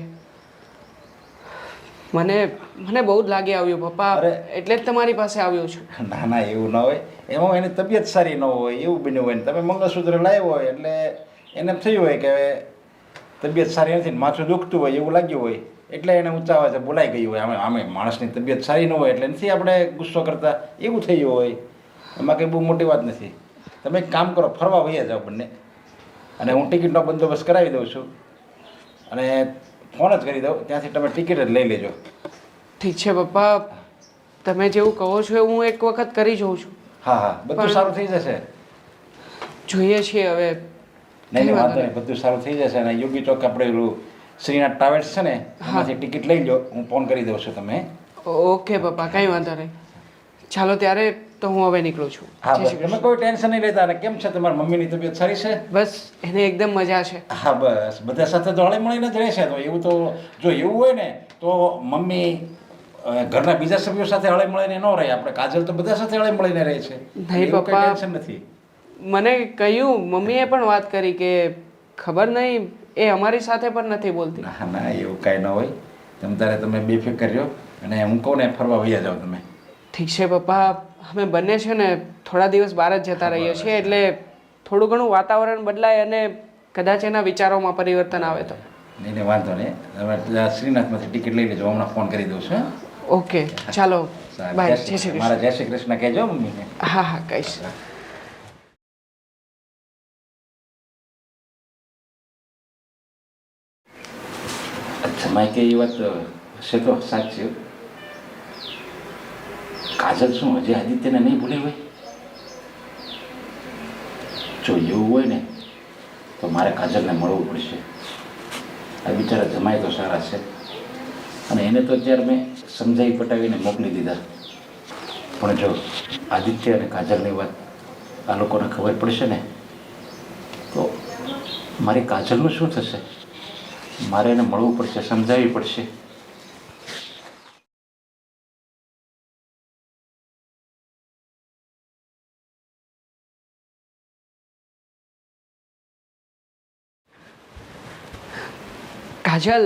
મને બહુ જ લાગી આવ્યું પપ્પા, એટલે જ તમારી પાસે આવ્યો છું. ના ના, એવું ન હોય. એમાં એની તબિયત સારી ન હોય એવું બન્યું હોય ને તમે મંગળસૂત્ર લાવ્યો હોય એટલે એને એમ થયું હોય કે તબિયત સારી નથી, માથું દુખતું હોય એવું લાગ્યું હોય, એટલે એને ઊંચા અવાજે બોલાઈ ગયું હોય. આમે માણસની તબિયત સારી ન હોય એટલે નથી આપણે ગુસ્સો કરતા, એવું થઈ ગયું હોય. એમાં કંઈ બહુ મોટી વાત નથી. તમે એક કામ કરો, ફરવા વયા જાઓ બંને, અને હું ટિકિટનો બંદોબસ્ત કરાવી દઉં છું, અને ફોન જ કરી દઉં, ત્યાંથી તમે ટિકિટ જ લઈ લેજો. ઠીક છે પપ્પા, તમે જેવું કહો છો એવું હું એક વખત કરી જોઉં છું. હા હા, બધું સારું થઈ જશે. જોઈએ છીએ હવે. નહીં વાંધો નહીં, બધું સારું થઈ જશે. અને યોગી ચોક આપણે પેલું શ્રીનાથ ટ્રાવેલ્સ છે ને, એમાંથી ટિકિટ લઈ લો, હું ફોન કરી દઉં છું તમે. ઓકે પપ્પા, કંઈ વાંધો નહીં. ચાલો ત્યારે તો હું હવે નીકળું છું. હા બસ, તમે કોઈ ટેન્શન નહીં લેતા. અને કેમ છે તમારી મમ્મીની તબિયત સારી છે? બસ એને એકદમ મજા છે. હા બસ, બધા સાથે તો હળી મળીને જ રહેશે. તો એવું તો જો એવું હોય ને તો મમ્મી ઘરના બીજા સભ્યો સાથે હળી મળીને ન રહે. આપણે કાજલ તો બધા સાથે હળી મળીને રહે છે. નહીં પપ્પા, ટેન્શન નથી. મને કહ્યું, મમ્મીએ પણ વાત કરી કે ખબર નહીં એ અમારી સાથે પણ નથી બોલતી. ના ના, એવું કાંઈ ન હોય. તમે બેફિકર રહ્યો, અને હું કહું ને ફરવા વયા જાઓ તમે. ઠીક છે પપ્પા, અમે બંને છે ને થોડા દિવસ બહાર જ જતા રહીએ છીએ, એટલે થોડું ઘણું વાતાવરણ બદલાય અને કદાચ એના વિચારોમાં પરિવર્તન આવે તો. નહીં વાંધો નહીં. તમે શ્રીનાથમાંથી ટિકિટ લઈ લેજો, હમણાં ફોન કરી દઉં છું. ઓકે ચાલો બાય. જય શ્રી મારા કૃષ્ણ. જય શ્રી કૃષ્ણ કહેજો મમ્મીને. હા હા કહીશ. જમાઈ કે એ વાત હશે તો સાચી. કાજલ શું હજી આદિત્યને નહીં ભૂલી હોય? જો એવું હોય ને તો મારે કાજલને મળવું પડશે. આ બિચારા જમાઈ તો સારા છે અને એને તો અત્યારે મેં સમજાવી પટાવીને મોકલી દીધા. પણ જો આદિત્ય અને કાજલની વાત આ લોકોને ખબર પડશે ને તો મારી કાજલનું શું થશે? મારે એને મળવું પડશે, સમજાવવી પડશે. કાજલ,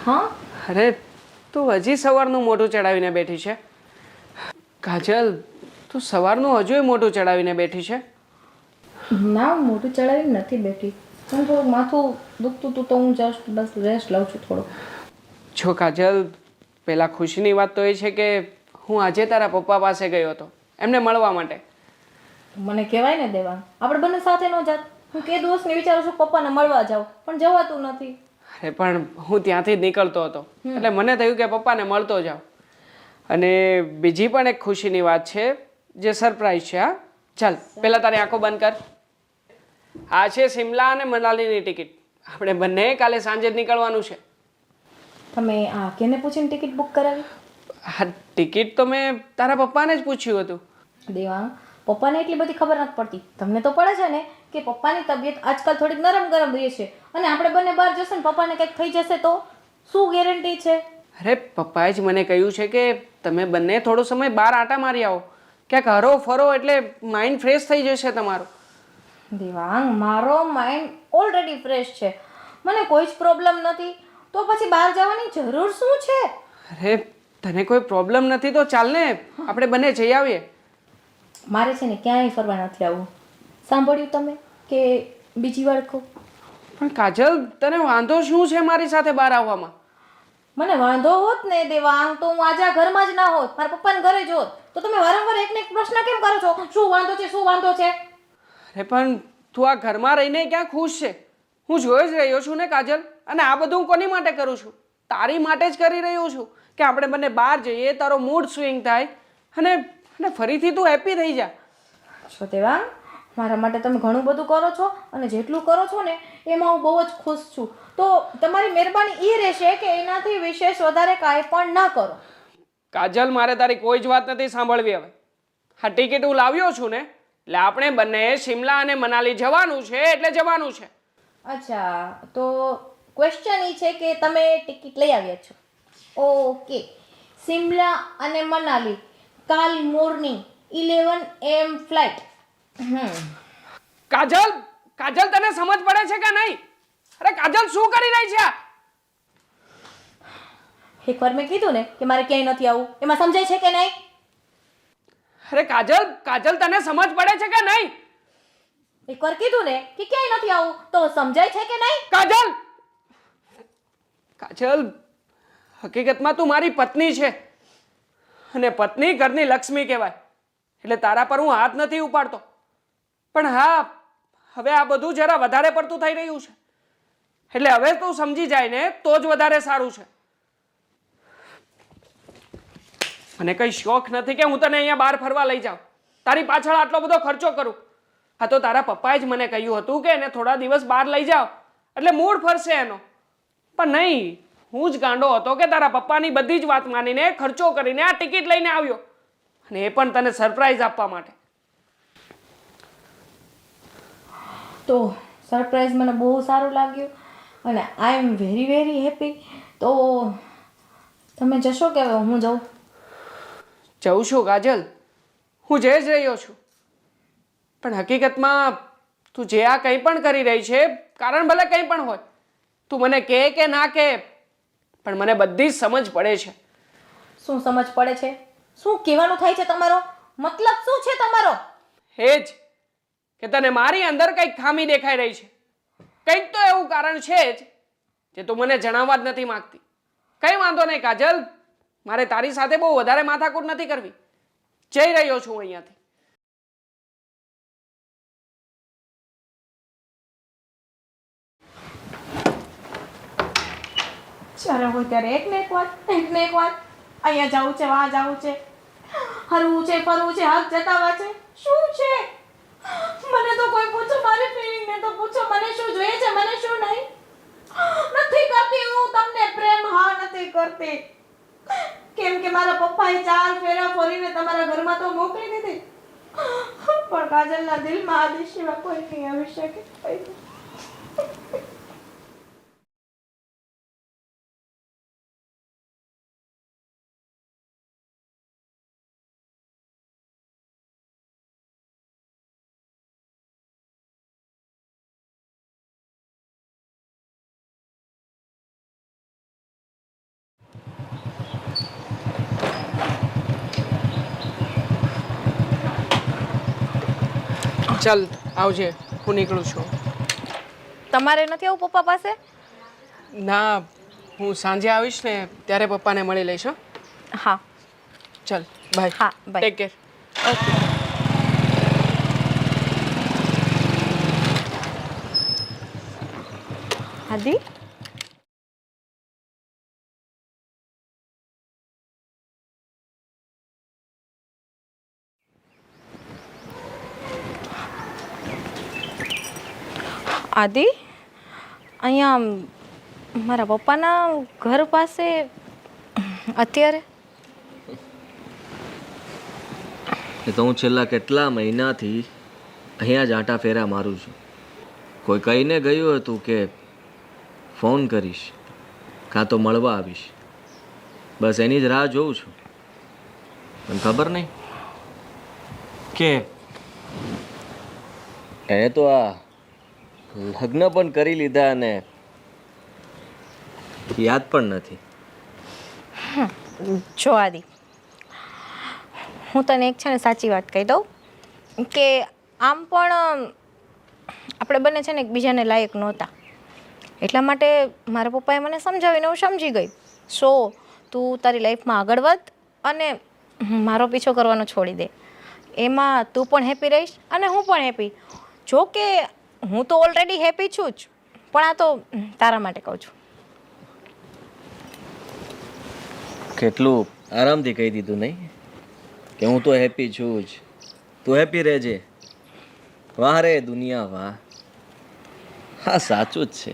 હા અરે તું હજી સવારનું મોઢું ચડાવીને બેઠી છે. કાજલ, તું સવારનું હજુય મોઢું ચડાવીને બેઠી છે. ના હું મોઢું ચડાવીને નથી બેઠી પણ થોડું માથું દુખતું હતું તો હું જસ્ટ બસ રેસ્ટ લઉં છું થોડો. જો કાજલ, પેલા ખુશીની વાત તો એ છે કે હું આજે તારા પપ્પા પાસે ગયો હતો એમને મળવા માટે. મને કહેવાય ને દેવાંગ, આપણે બંને સાથે ન જાત. હું કે દોસ્તને વિચારું છું પપ્પાને મળવા જાઉં પણ જવાતું નથી. અરે પણ હું ત્યાંથી જ નીકળતો હતો એટલે મને થયું કે પપ્પાને મળતો જાઉં. અને બીજી પણ એક ખુશીની વાત છે જે સરપ્રાઈઝ છે. હા ચાલ પહેલાં તારી આંખો બંધ કર. આ છે શિમલા અને મનાલીની ટિકિટ. આપણે બંને કાલે સાંજે જ નીકળવાનું છે. તમે આ કેને પૂછીને ટિકિટ બુક કરાવી? આ ટિકિટ તો મેં તારા પપ્પાને જ પૂછ્યું હતું. દેવાંગ, પપ્પાને એટલી બધી ખબર નથી પડતી. તમને તો પડે છે ને કે પપ્પાની તબિયત આજકાલ થોડીક નરમ ગરમ રહે છે અને આપણે બંને બહાર જશે ને પપ્પાને કંઈક થઈ જશે તો શું ગેરંટી છે? અરે પપ્પાએ જ મને કહ્યું છે કે તમે બંને થોડો સમય બહાર આટા મારી આવો, ક્યાંક હરો ફરો એટલે માઇન્ડ ફ્રેશ થઈ જશે તમારું. દેવાંગ, મારો માઇન્ડ ઓલરેડી ફ્રેશ છે, મને કોઈ જ પ્રોબ્લેમ નથી, તો પછી બહાર જવાની જરૂર શું છે? અરે તને કોઈ પ્રોબ્લેમ નથી તો ચાલ ને આપણે બંને જઈ આવીએ. મારે છે ને ક્યાંય ફરવા નથી આવવું. સાંભળ્યું તમે કે બીજી વાર કહું? પણ કાજલ, તને વાંધો શું છે મારી સાથે બહાર આવવામાં? મને વાંધો હોત ને દેવાંગ તો હું આજે આ ઘરમાં જ ના હોત, મારા પપ્પાને ઘરે જ હોત. તો તમે વારંવાર એકને એક પ્રશ્ન કેમ કરો છો? શું વાંધો છે, શું વાંધો છે? અરે પણ તું આ ઘરમાં રહીને ક્યાં ખુશ છે? હું જોઈ જ રહ્યો છું ને કાજલ. અને આ બધું હું કોની માટે કરું છું? તારી માટે જ કરી રહ્યો છું કે આપણે બંને બહાર જઈએ, તારો મૂડ સ્વિંગ થાય અને ફરીથી તું હેપી થઈ જા. છો દેવાંગ, મારા માટે તમે ઘણું બધું કરો છો અને જેટલું કરો છો ને એમાં હું બહુ જ ખુશ છું. તો તમારી મહેરબાની એ રહેશે કે એનાથી વિશેષ વધારે કાંઈ પણ ના કરો. કાજલ, મારે તારી કોઈ જ વાત નથી સાંભળવી હવે. આ ટિકિટ હું લાવ્યો છું ને એટલે આપણે બંને શિમલા અને મનાલી જવાનું છે એટલે જવાનું છે. અચ્છા, તો ક્વેશ્ચન એ છે કે તમે ટિકિટ લઈ આવ્યા છો. ઓકે, શિમલા અને મનાલી કાલ મોર્નિંગ 11 AM ફ્લાઇટ. કાજલ, કાજલ તને સમજ પડે છે કે નહીં? અરે કાજલ, શું કરી રહી છે? એકવાર મેં કીધું ને કે મારે ક્યાંય નથી આવવું, એમાં સમજાય છે કે નહીં? અરે કાજલ, કાજલ તને સમજ પડે છે કે નહીં? એકવાર કીધું ને કે ક્યાંય નથી આવવું તો સમજાય છે કે નહીં? કાજલ, કાજલ, હકીકતમાં તું મારી પત્ની છે અને પત્ની ઘરની લક્ષ્મી કહેવાય. એટલે તારા પર હું હાથ નથી ઉપાડતો. પણ હા, હવે આ બધું જરા વધારે પડતું થઈ રહ્યું છે એટલે હવે તું સમજી જાય ને તો જ વધારે સારું છે. મને કઈ શોખ નથી કે હું તને અહીંયા બહાર ફરવા લઈ જાઉં, તારી પાછળ આટલો બધો ખર્ચો કરું. હા તો તારા પપ્પાએ જ મને કહ્યું હતું કે એને થોડા દિવસ બહાર લઈ જાઓ એટલે મૂડ ફરશે એનો. પણ નહીં, હું જ ગાંડો હતો કે તારા પપ્પાની બધી જ વાત માનીને ખર્ચો કરીને આ ટિકિટ લઈને આવ્યો અને એ પણ તને સરપ્રાઈઝ આપવા માટે. તો સરપ્રાઈઝ મને બહુ સારું લાગ્યું અને આઈ એમ વેરી વેરી હેપી. તો તમે જશો કે હું જાઉં? જઉં છું કાજલ, હું જઈ જ રહ્યો છું. પણ હકીકતમાં તું જે આ કંઈ પણ કરી રહી છે, કારણ ભલે કંઈ પણ હોય, તું મને કહે કે ના કહે, પણ મને બધી જ સમજ પડે છે. શું સમજ પડે છે? શું કહેવાનું થાય છે તમારો? મતલબ શું છે તમારો? એ જ કે તને મારી અંદર કંઈક ખામી દેખાઈ રહી છે. કંઈક તો એવું કારણ છે જ જે તું મને જણાવવા જ નથી માંગતી. કંઈ વાંધો નહીં કાજલ, મારે તારી સાથે બહુ વધારે માથાકૂટ નથી કરવી. જઈ રહ્યો છું અહીંયાથી. જ્યારે હોય ત્યારે એક ને એક વાત અહીંયા જવું છે વहाँ જવું છે, હરવું છે ફરવું છે, હક જતાવા છે. શું છે? મને તો કોઈ પૂછો, મારી ફિલિંગને તો પૂછો, મને શું જોઈએ છે, મને શું નહીં. નથી કરતી હું તમને પ્રેમ, હા નથી કરતી. કેમ કે મારા પપ્પાએ 4 ફેરા ફરીને તમારા ઘરમાં તો મોકલી દીધી, પણ કાજલના દિલમાં આદિ સિવાય કોઈ નહીં આવી શકે. ચાલ આવજે, હું નીકળું છું. તમારે નથી આવું પપ્પા પાસે? ના, હું સાંજે આવીશ ને ત્યારે પપ્પાને મળી લઈશ. હો? હા ચાલ બાય. હા બાય. Take care. ઓકે. આદિ, આદિ, અહીંયા મારા પપ્પાના ઘર પાસે અત્યારે એ તો હું છેલ્લા કેટલા મહિનાથી અહીંયા જ આંટા ફેરા મારું છું. કોઈ કહીને ગયું હતું કે ફોન કરીશ કાં તો મળવા આવીશ, બસ એની જ રાહ જોઉં છું. પણ ખબર નહીં કે એણે તો આ લગ્ન પણ કરી લીધા અને યાદ પણ નથી. જો આદિ, હું તને એક છે ને સાચી વાત કહી દઉં કે આમ પણ આપણે બંને છે ને એકબીજાને લાયક નહોતા, એટલા માટે મારા પપ્પાએ મને સમજાવીને હું સમજી ગઈ. સો તું તારી લાઈફમાં આગળ વધ અને મારો પીછો કરવાનો છોડી દે. એમાં તું પણ હેપી રહીશ અને હું પણ હેપી. જો કે હું તો ઓલરેડી હેપી છું જ, પણ આ તો તારા માટે કહું છું. કેટલું આરામથી કહી દીધું નહીં કે હું તો હેપી છું જ, તું હેપી રહેજે. વાહ રે દુનિયા વાહ. હા સાચું જ છે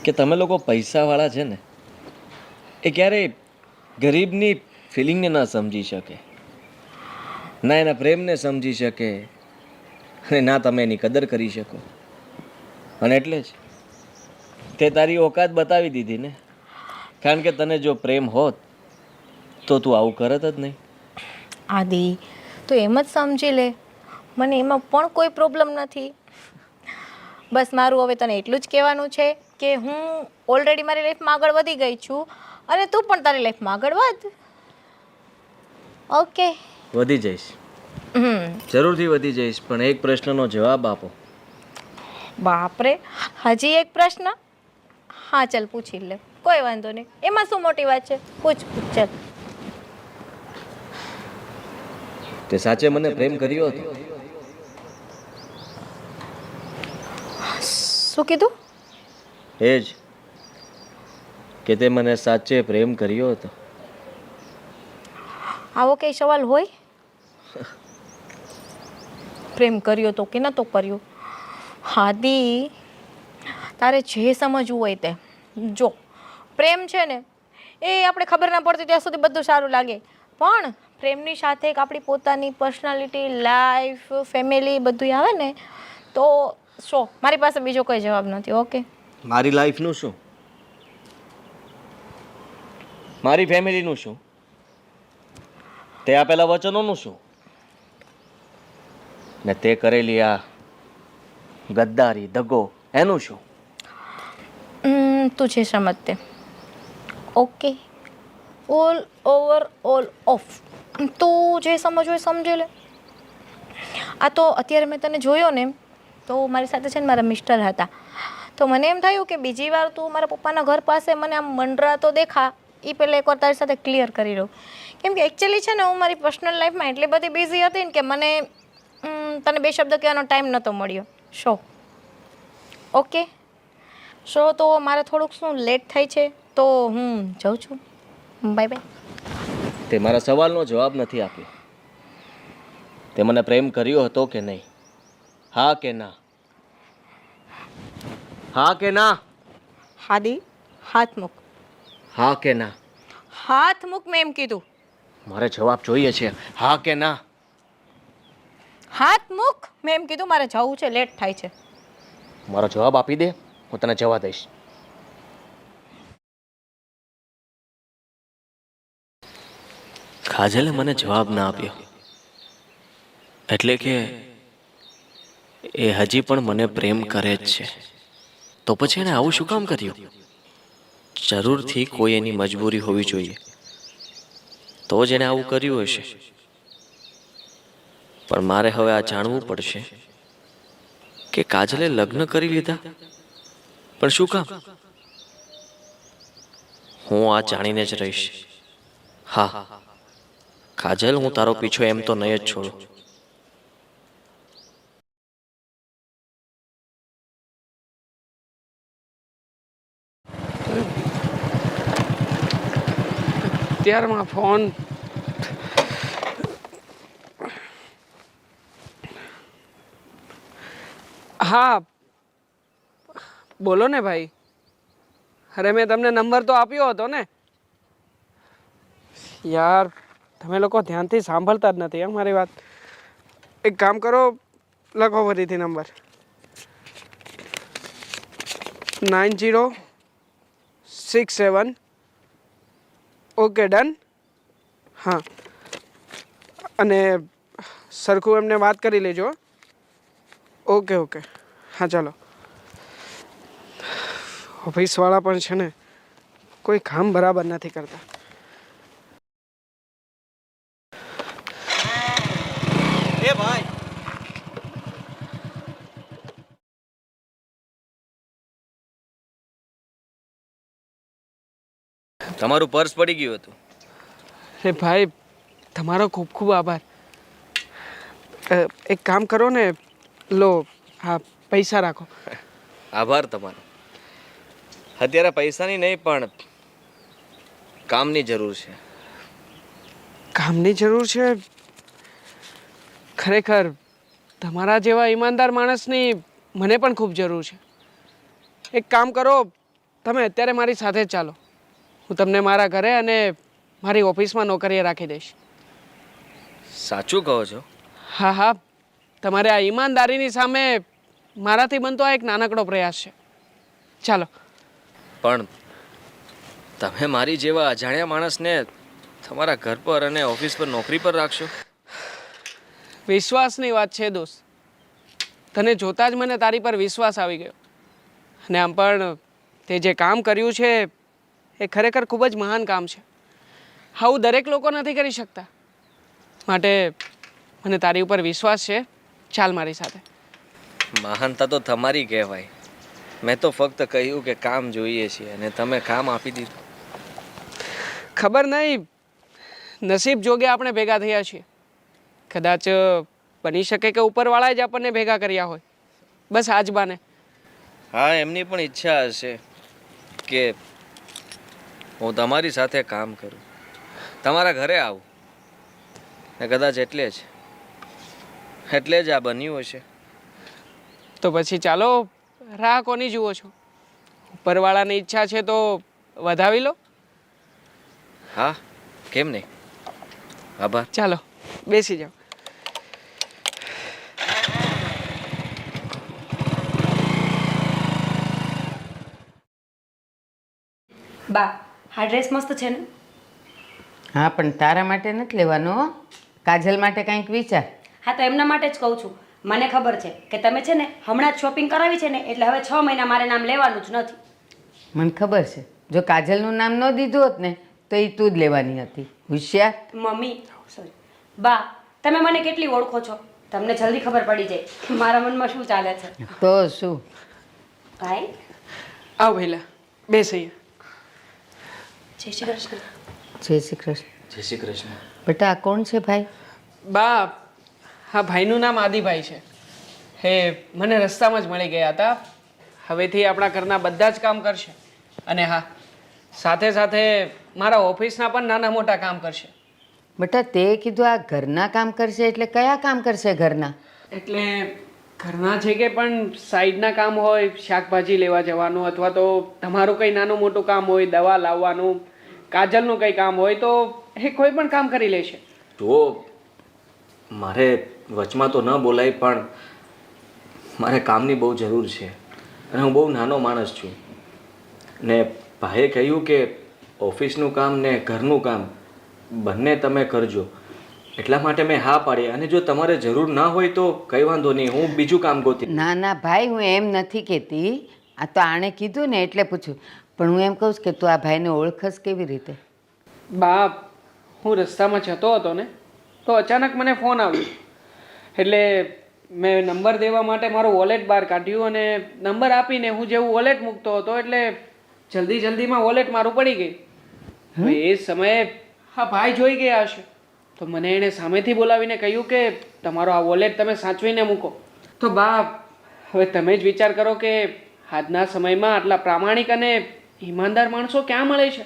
કે તમે લોકો પૈસાવાળા છે ને એ ક્યારેય ગરીબની ફિલિંગને ના સમજી શકે, ના એના પ્રેમને સમજી શકે અને ના તમે એની કદર કરી શકો. અને એટલે જ તે તારી ઓકાત બતાવી દીધી ને, કારણ કે તને જો પ્રેમ હોત તો તું આવું કરત જ નહીં. આદિ, તું એમ જ સમજી લે, મને એમાં પણ કોઈ પ્રોબ્લેમ નથી. બસ મારું હવે તને એટલું જ કહેવાનું છે કે હું ઓલરેડી મારી લાઈફમાં આગળ વધી ગઈ છું અને તું પણ તારી લાઈફમાં આગળ વધ. ઓકે? વધી જઈશ, જરૂરથી વધી જઈશ, પણ એક પ્રશ્નનો જવાબ આપો. બાપરે, હજી એક પ્રશ્ન? હા ચાલ પૂછી લે, કોઈ વાંધો નહીં, એમાં શું મોટી વાત છે, પૂછ ચાલ. તે સાચે મને પ્રેમ કર્યો હતો? શું કીધું? એ જ કે તે મને સાચે પ્રેમ કર્યો હતો. આવો કઈ સવાલ હોય? પ્રેમ કર્યો તો કે નતો કર્યો? આદિ, તારે જે સમજવું હોય તે જો. પ્રેમ છે ને એ આપણે ખબર ના પડતી ત્યાં સુધી બધું સારું લાગે, પણ પ્રેમની સાથે એક આપણી પોતાની પર્સનાલિટી, લાઈફ, ફેમિલી બધું આવે ને તો શો મારી પાસે બીજો કોઈ જવાબ નથી. ઓકે? મારી લાઈફનું શું? મારી ફેમિલીનું શું? તે આપેલા વચનોનું શું? ને તે કરેલી આ ગદ્દારી, દગો, એનું શું? તું જે સમજ તે. Okay? All over all of. તું જે સમજવું હોય સમજી લે. આ તો અત્યારે મેં તને જોયો ને તો મારી સાથે છે ને મારા મિસ્ટર હતા, તો મને એમ થયું કે બીજી વાર તું મારા પપ્પાના ઘર પાસે મને આમ મંડરાતો દેખા એ પહેલાં એકવાર તારી સાથે ક્લિયર કરી લઉં. કેમ કે એકચ્યુઅલી છે ને હું મારી પર્સનલ લાઈફમાં એટલી બધી બિઝી હતી ને કે મને તને બે શબ્દ કહેવાનો ટાઈમ નહોતો મળ્યો. શો ઓકે શો તો મારે થોડુંક શું લેટ થાય છે તો હું જાઉં છું. Bye bye. તે મારા સવાલનો જવાબ નથી આપ્યો. તે મને પ્રેમ કર્યો હતો કે નહીં? હા કે ના? હા કે ના? હાદી હાથ મૂક. હા કે ના? હાથ મૂક મેં એમ કીધું. મારે જવાબ જોઈએ છે. હા કે ના? હાથ મૂક મેં એમ કીધું. મારે જવું છે, લેટ થાય છે. મારો જવાબ આપી દે, હું તને જવા દઈશ. કાજલે મને જવાબ ના આપ્યો, એટલે કે એ હજી પણ મને પ્રેમ કરે જ છે. તો પછી એને આવું શું કામ કર્યું? જરૂરથી કોઈ એની મજબૂરી હોવી જોઈએ, તો જ એને આવું કર્યું હશે. પણ મારે હવે આ જાણવું પડશે કે કાજલે લગ્ન કરી લીધા, પણ શું કામ? હું આ જાણીને જ રહીશ. હા કાજલ, હું તારો પીછો એમ તો નહીં જ છોડું. અત્યારમાં ફોન હા બોલો ને ભાઈ. અરે મેં તમને નંબર તો આપ્યો હતો ને યાર. તમે લોકો ધ્યાનથી સાંભળતા જ નથી મારી વાત. એક કામ કરો, લખો ફરીથી નંબર 9067. Okay done. હા, અને સરખું એમને વાત કરી લેજો. ઓકે ઓકે હા ચાલો. ઓફિસવાળા પણ છે ને કોઈ કામ બરાબર નથી કરતા. એ ભાઈ, તમારું પર્સ પડી ગયું હતું. અરે ભાઈ, તમારો ખૂબ ખૂબ આભાર. એક કામ કરો ને, લો હા પૈસા રાખો. આભાર તમારો. અત્યારે પૈસાની નહીં પણ કામની જરૂર છે. કામની જરૂર છે? ખરેખર તમારા જેવા ઈમાનદાર માણસની મને પણ ખૂબ જરૂર છે. એક કામ કરો, તમે અત્યારે મારી સાથે જ ચાલો. હું તમને મારા ઘરે અને મારી ઓફિસમાં નોકરીએ રાખી દઈશ. સાચું કહો છો? હા હા, તમારે આ ઈમાનદારીની સામે મારાથી બનતો આ એક નાનકડો પ્રયાસ છે. ચાલો. પણ તમે મારી જેવા અજાણ્યા માણસને તમારા ઘર પર અને ઓફિસ પર નોકરી પર રાખશો? વિશ્વાસની વાત છે દોસ્ત. તને જોતાં જ મને તારી પર વિશ્વાસ આવી ગયો. અને આમ પણ તે જે કામ કર્યું છે એ ખરેખર ખૂબ જ મહાન કામ છે. આવું દરેક લોકો નથી કરી શકતા. માટે મને તારી ઉપર વિશ્વાસ છે. ચાલ મારી સાથે. મહાનતા તો તમારી કહેવાય. મેં તો ફક્ત કહ્યું કે કામ જોઈએ છીએ અને તમે કામ આપી દીધું. ખબર નહીં નસીબ જોગે આપણે ભેગા થયા છીએ. કદાચ બની શકે કે ઉપરવાળાએ જ આપણને ભેગા કર્યા હોય. બસ આજ બાને. હા, એમની પણ ઈચ્છા હશે કે હું તમારી સાથે કામ કરું, તમારા ઘરે આવું. ને કદાચ એટલે જ આ બન્યું હશે. તો પછી ચાલો, રાહ કોની જુઓ છો? ઉપરવાળાની ઈચ્છા છે તો વધાવી લો. હા, કેમ નહીં. આભાર. ચાલો બેસી જાઓ. બા, આ ડ્રેસ મસ્ત છે ને? હા પણ તારા માટે નથી લેવાનો હો. કાજલ માટે કંઈક વિચાર. હા, તો એમના માટે જ કહું છું. મને ખબર છે કે તમે છે ને હમણાં જ શોપિંગ કરાવી છે ને, એટલે હવે 6 મહિના મારે નામ લેવાનું જ નથી. મને ખબર છે, જો કાજલનું નામ ન દીધું હોત ને તો એ તું જ લેવાની હતી. હોશિયાર. મમ્મી સોરી બા, તમે મને કેટલી ઓળખો છો. તમને જલ્દી ખબર પડી જાય કે મારા મનમાં શું ચાલે છે. તો શું? ભાઈ આવ પહેલા બેસ અહીંયા. જય શ્રી કૃષ્ણ. જય શ્રી કૃષ્ણ. જય શ્રી કૃષ્ણ. બેટા આ કોણ છે ભાઈ? બા હા ભાઈનું નામ આદિભાઈ છે. હે મને રસ્તામાં જ મળી ગયા હતા. હવેથી આપણા ઘરના બધા જ કામ કરશે અને હા સાથે સાથે મારા ઓફિસના પણ નાના મોટા કામ કરશે. બેટા તે કીધું આ ઘરના કામ કરશે એટલે કયા કામ કરશે ઘરના? એટલે ઘરના છે કે પણ સાઈડના કામ હોય, શાકભાજી લેવા જવાનું અથવા તો તમારું કંઈ નાનું મોટું કામ હોય, દવા લાવવાનું, કાજલનું કંઈ કામ હોય તો એ કોઈ પણ કામ કરી લેશે. જુઓ મારે વચમાં તો ન બોલાય પણ મારે કામની બહુ જરૂર છે અને હું બહુ નાનો માણસ છું ને ભાઈએ કહ્યું કે ઓફિસનું કામ ને ઘરનું કામ બંને તમે કરજો એટલા માટે મેં હા પાડી અને જો તમારે જરૂર ના હોય તો કંઈ વાંધો નહીં હું બીજું કામ ગોતી. ના ના ભાઈ હું એમ નથી કહેતી, આ તો આણે કીધું ને એટલે પૂછ્યું. પણ હું એમ કહું છું કે તું આ ભાઈને ઓળખસ કેવી રીતે? બા હું રસ્તામાં જતો હતો ને તો અચાનક મને ફોન આવ્યો એટલે મેં નંબર દેવા માટે મારું વોલેટ બહાર કાઢ્યું અને નંબર આપીને હું જેવું વોલેટ મૂકતો હતો એટલે જલ્દીમાં વોલેટ મારું પડી ગઈ. હવે એ સમયે હા ભાઈ જોઈ ગયા હશે તો મને એણે સામેથી બોલાવીને કહ્યું કે તમારો આ વોલેટ તમે સાચવીને મૂકો. તો બા હવે તમે જ વિચાર કરો કે આજના સમયમાં આટલા પ્રામાણિક અને ઈમાનદાર માણસો ક્યાં મળે છે.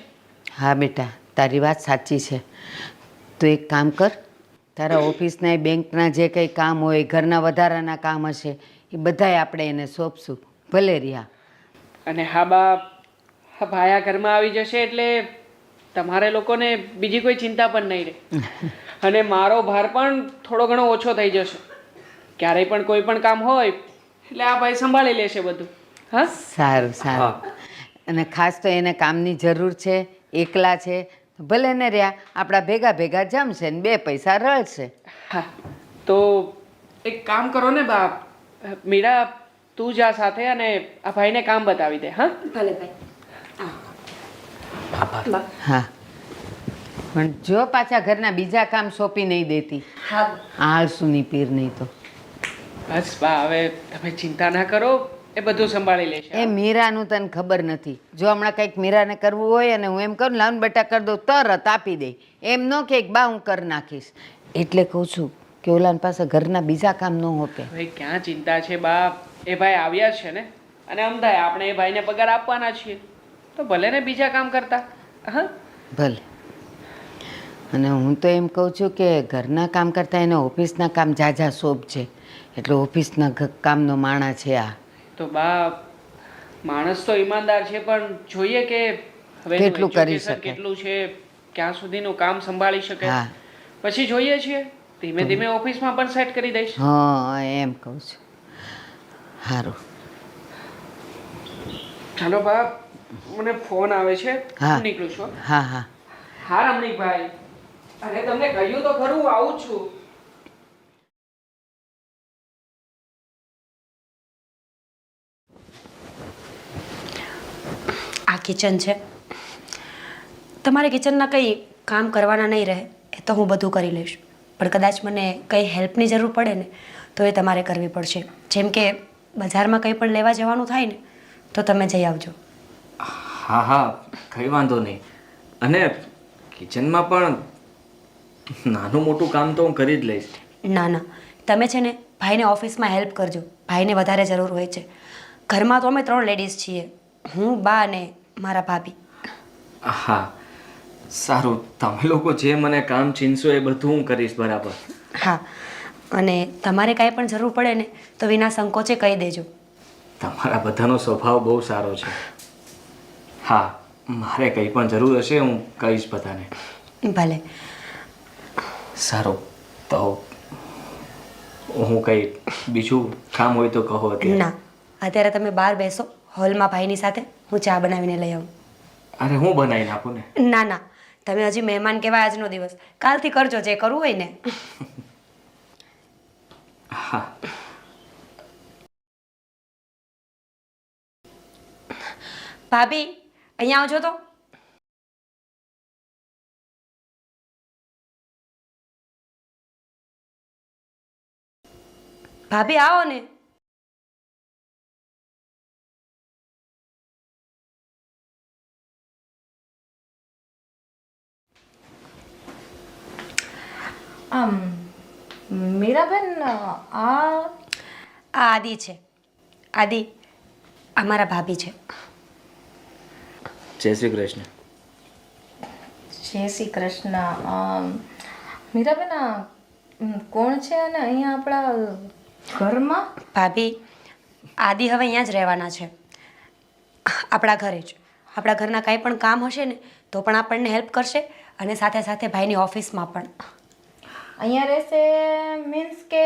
હા બેટા તારી વાત સાચી છે. તું એક કામ કર, તારા ઓફિસના બેંકના જે કંઈ કામ હોય, ઘરના વધારાના કામ હશે એ બધાય આપણે એને સોંપશું. ભલે રહ્યા. અને હા બા હા ભાઈ આ ઘરમાં આવી જશે એટલે તમારે લોકોને બીજી કોઈ ચિંતા પણ નહીં રહે અને મારો ભાર પણ થોડો ઘણો ઓછો થઈ જશે. ક્યારેય પણ કોઈ પણ કામ હોય એટલે આ ભાઈ સંભાળી લેશે બધું. હા સારું સારું. અને ખાસ તો એને કામની જરૂર છે, એકલા છે, ભલે ને રહ્યા આપણા ભેગા ભેગા જમશે ને 2 પૈસા રળશે. હા તો એક કામ કરો ને બા મીરા તું જા સાથે અને આ ભાઈને કામ બતાવી દે. હા ભલે ભાઈ. હા પણ જો પાછા ઘરના બીજા કામ સોંપી નહીં દેતી. હા આળસુની પીર નહીં તો. બસ બા હવે તમે ચિંતા ના કરો એ બધું સંભાળી લેશે. એ મીરાનું તને ખબર નથી. જો હમણાં કંઈક મીરાને કરવું હોય અને હું એમ કરું લાવને બેટા કરી દઉં તરત આપી દે. એમ ન કે બા હું કરી નાખીશ. એટલે કહું છું કે ઓલાની પાસે ઘરના બીજા કામ ન હોપે. હવે ક્યાં ચિંતા છે બા, એ ભાઈ આવ્યા જ છે ને અને અમદાય આપણે એ ભાઈને પગાર આપવાના છીએ તો ભલે ને બીજા કામ કરતા. હા ભલે. અને હું તો એમ કહું છું કે ઘરના કામ કરતાં એને ઓફિસના કામ ઝાઝા શોભ છે. એટલે ઓફિસના કામનો માણા છે આ. તો બા માણસ તો ઈમાનદાર છે પણ જોઈએ કે હવે કેટલું કરી શકે. કેટલું છે, ક્યાં સુધીનું કામ સંભાળી શકે. હા. પછી જોઈએ છીએ ધીમે ધીમે ઓફિસમાં પણ સેટ કરી દઈશ. હા એમ કહું છું. સારું. ચાલો બા મને ફોન આવે છે. હા. હું નીકળું છું. હા હા હા રમણીકભાઈ અરે તમને કહ્યું તો ખરું હું આવું જ છું. આ કિચન છે. તમારે કિચનના કંઈ કામ કરવાના નહીં રહે એ તો હું બધું કરી લઈશ. પણ કદાચ મને કંઈ હેલ્પની જરૂર પડે ને તો એ તમારે કરવી પડશે. જેમ કે બજારમાં કંઈ પણ લેવા જવાનું થાય ને તો તમે જઈ આવજો. હા હા કંઈ વાંધો નહીં અને કિચનમાં પણ નાનું મોટું કામ તો હું કરી જ લઈશ. ના ના તમે છે ને ભાઈને ઓફિસમાં હેલ્પ કરજો. ભાઈને વધારે જરૂર હોય છે. ઘરમાં તો અમે 3 લેડીઝ છીએ, હું, બા અને મારા ભાભી. હા સારું તમે લોકો જે મને કામ ચીનશો એ બધું હું કરીશ. બરાબર. હા અને તમારે કાંઈ પણ જરૂર પડે ને તો વિના સંકોચે કહી દેજો. તમારા બધાનો સ્વભાવ બહુ સારો છે. હા મારે કંઈ પણ જરૂર હશે હું કહીશ બધાને. ભલે. સારું તો હું કંઈ બીજું કામ હોય તો કહો અત્યારે. ના અત્યારે તમે બહાર બેસો હોલમાં ભાઈની સાથે, હું ચા બનાવીને લઈ આવું. અરે હું બનાવીને આપું ને. ના ના તમે હજી મહેમાન કહેવાય આજનો દિવસ. કાલથી કરજો જે કરવું હોય ને. હા ભાભી અહીંયા આવજો તો. ભાભી આવો ને. આમ મીરાબેન આ આદિ છે. આદિ અમારા ભાભી છે. જય શ્રી કૃષ્ણ. જય શ્રી કૃષ્ણ. મીરાબેન આ કોણ છે અને અહીંયા આપણા ઘરમાં? ભાભી, આદિ હવે અહીંયા જ રહેવાના છે, આપણા ઘરે જ. આપણા ઘરના કાંઈ પણ કામ હશે ને તો પણ આપણને હેલ્પ કરશે, અને સાથે સાથે ભાઈની ઓફિસમાં પણ. અહીંયા રહેશે મીન્સ કે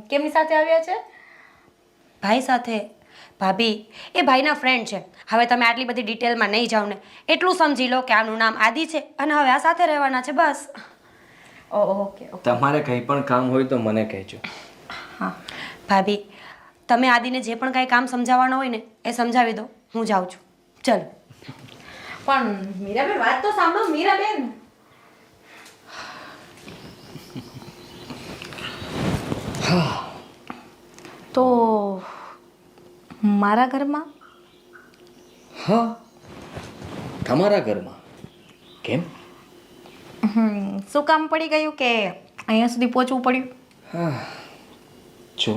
કેમની સાથે આવ્યા છે? ભાઈ સાથે. ભાભી, એ ભાઈના ફ્રેન્ડ છે. હવે તમે આટલી બધી ડિટેલમાં નહીં જાઓ ને, એટલું સમજી લો કે આનું નામ આદિ છે અને હવે આ સાથે રહેવાના છે, બસ. ઓકે. તમારે કંઈ પણ કામ હોય તો મને કહેજો. હા ભાભી, તમે આદિને જે પણ કાંઈ કામ સમજાવવાનું હોય ને એ સમજાવી દો, હું જાઉં છું. ચલો. પણ મીરાબેન વાત તો સાંભળો. મીરાબેન તો મારા ઘરમાં? હા, તમારા ઘરમાં. કેમ? શું કામ પડી ગયું કે અહીંયા સુધી પહોંચવું પડ્યું? હા, જો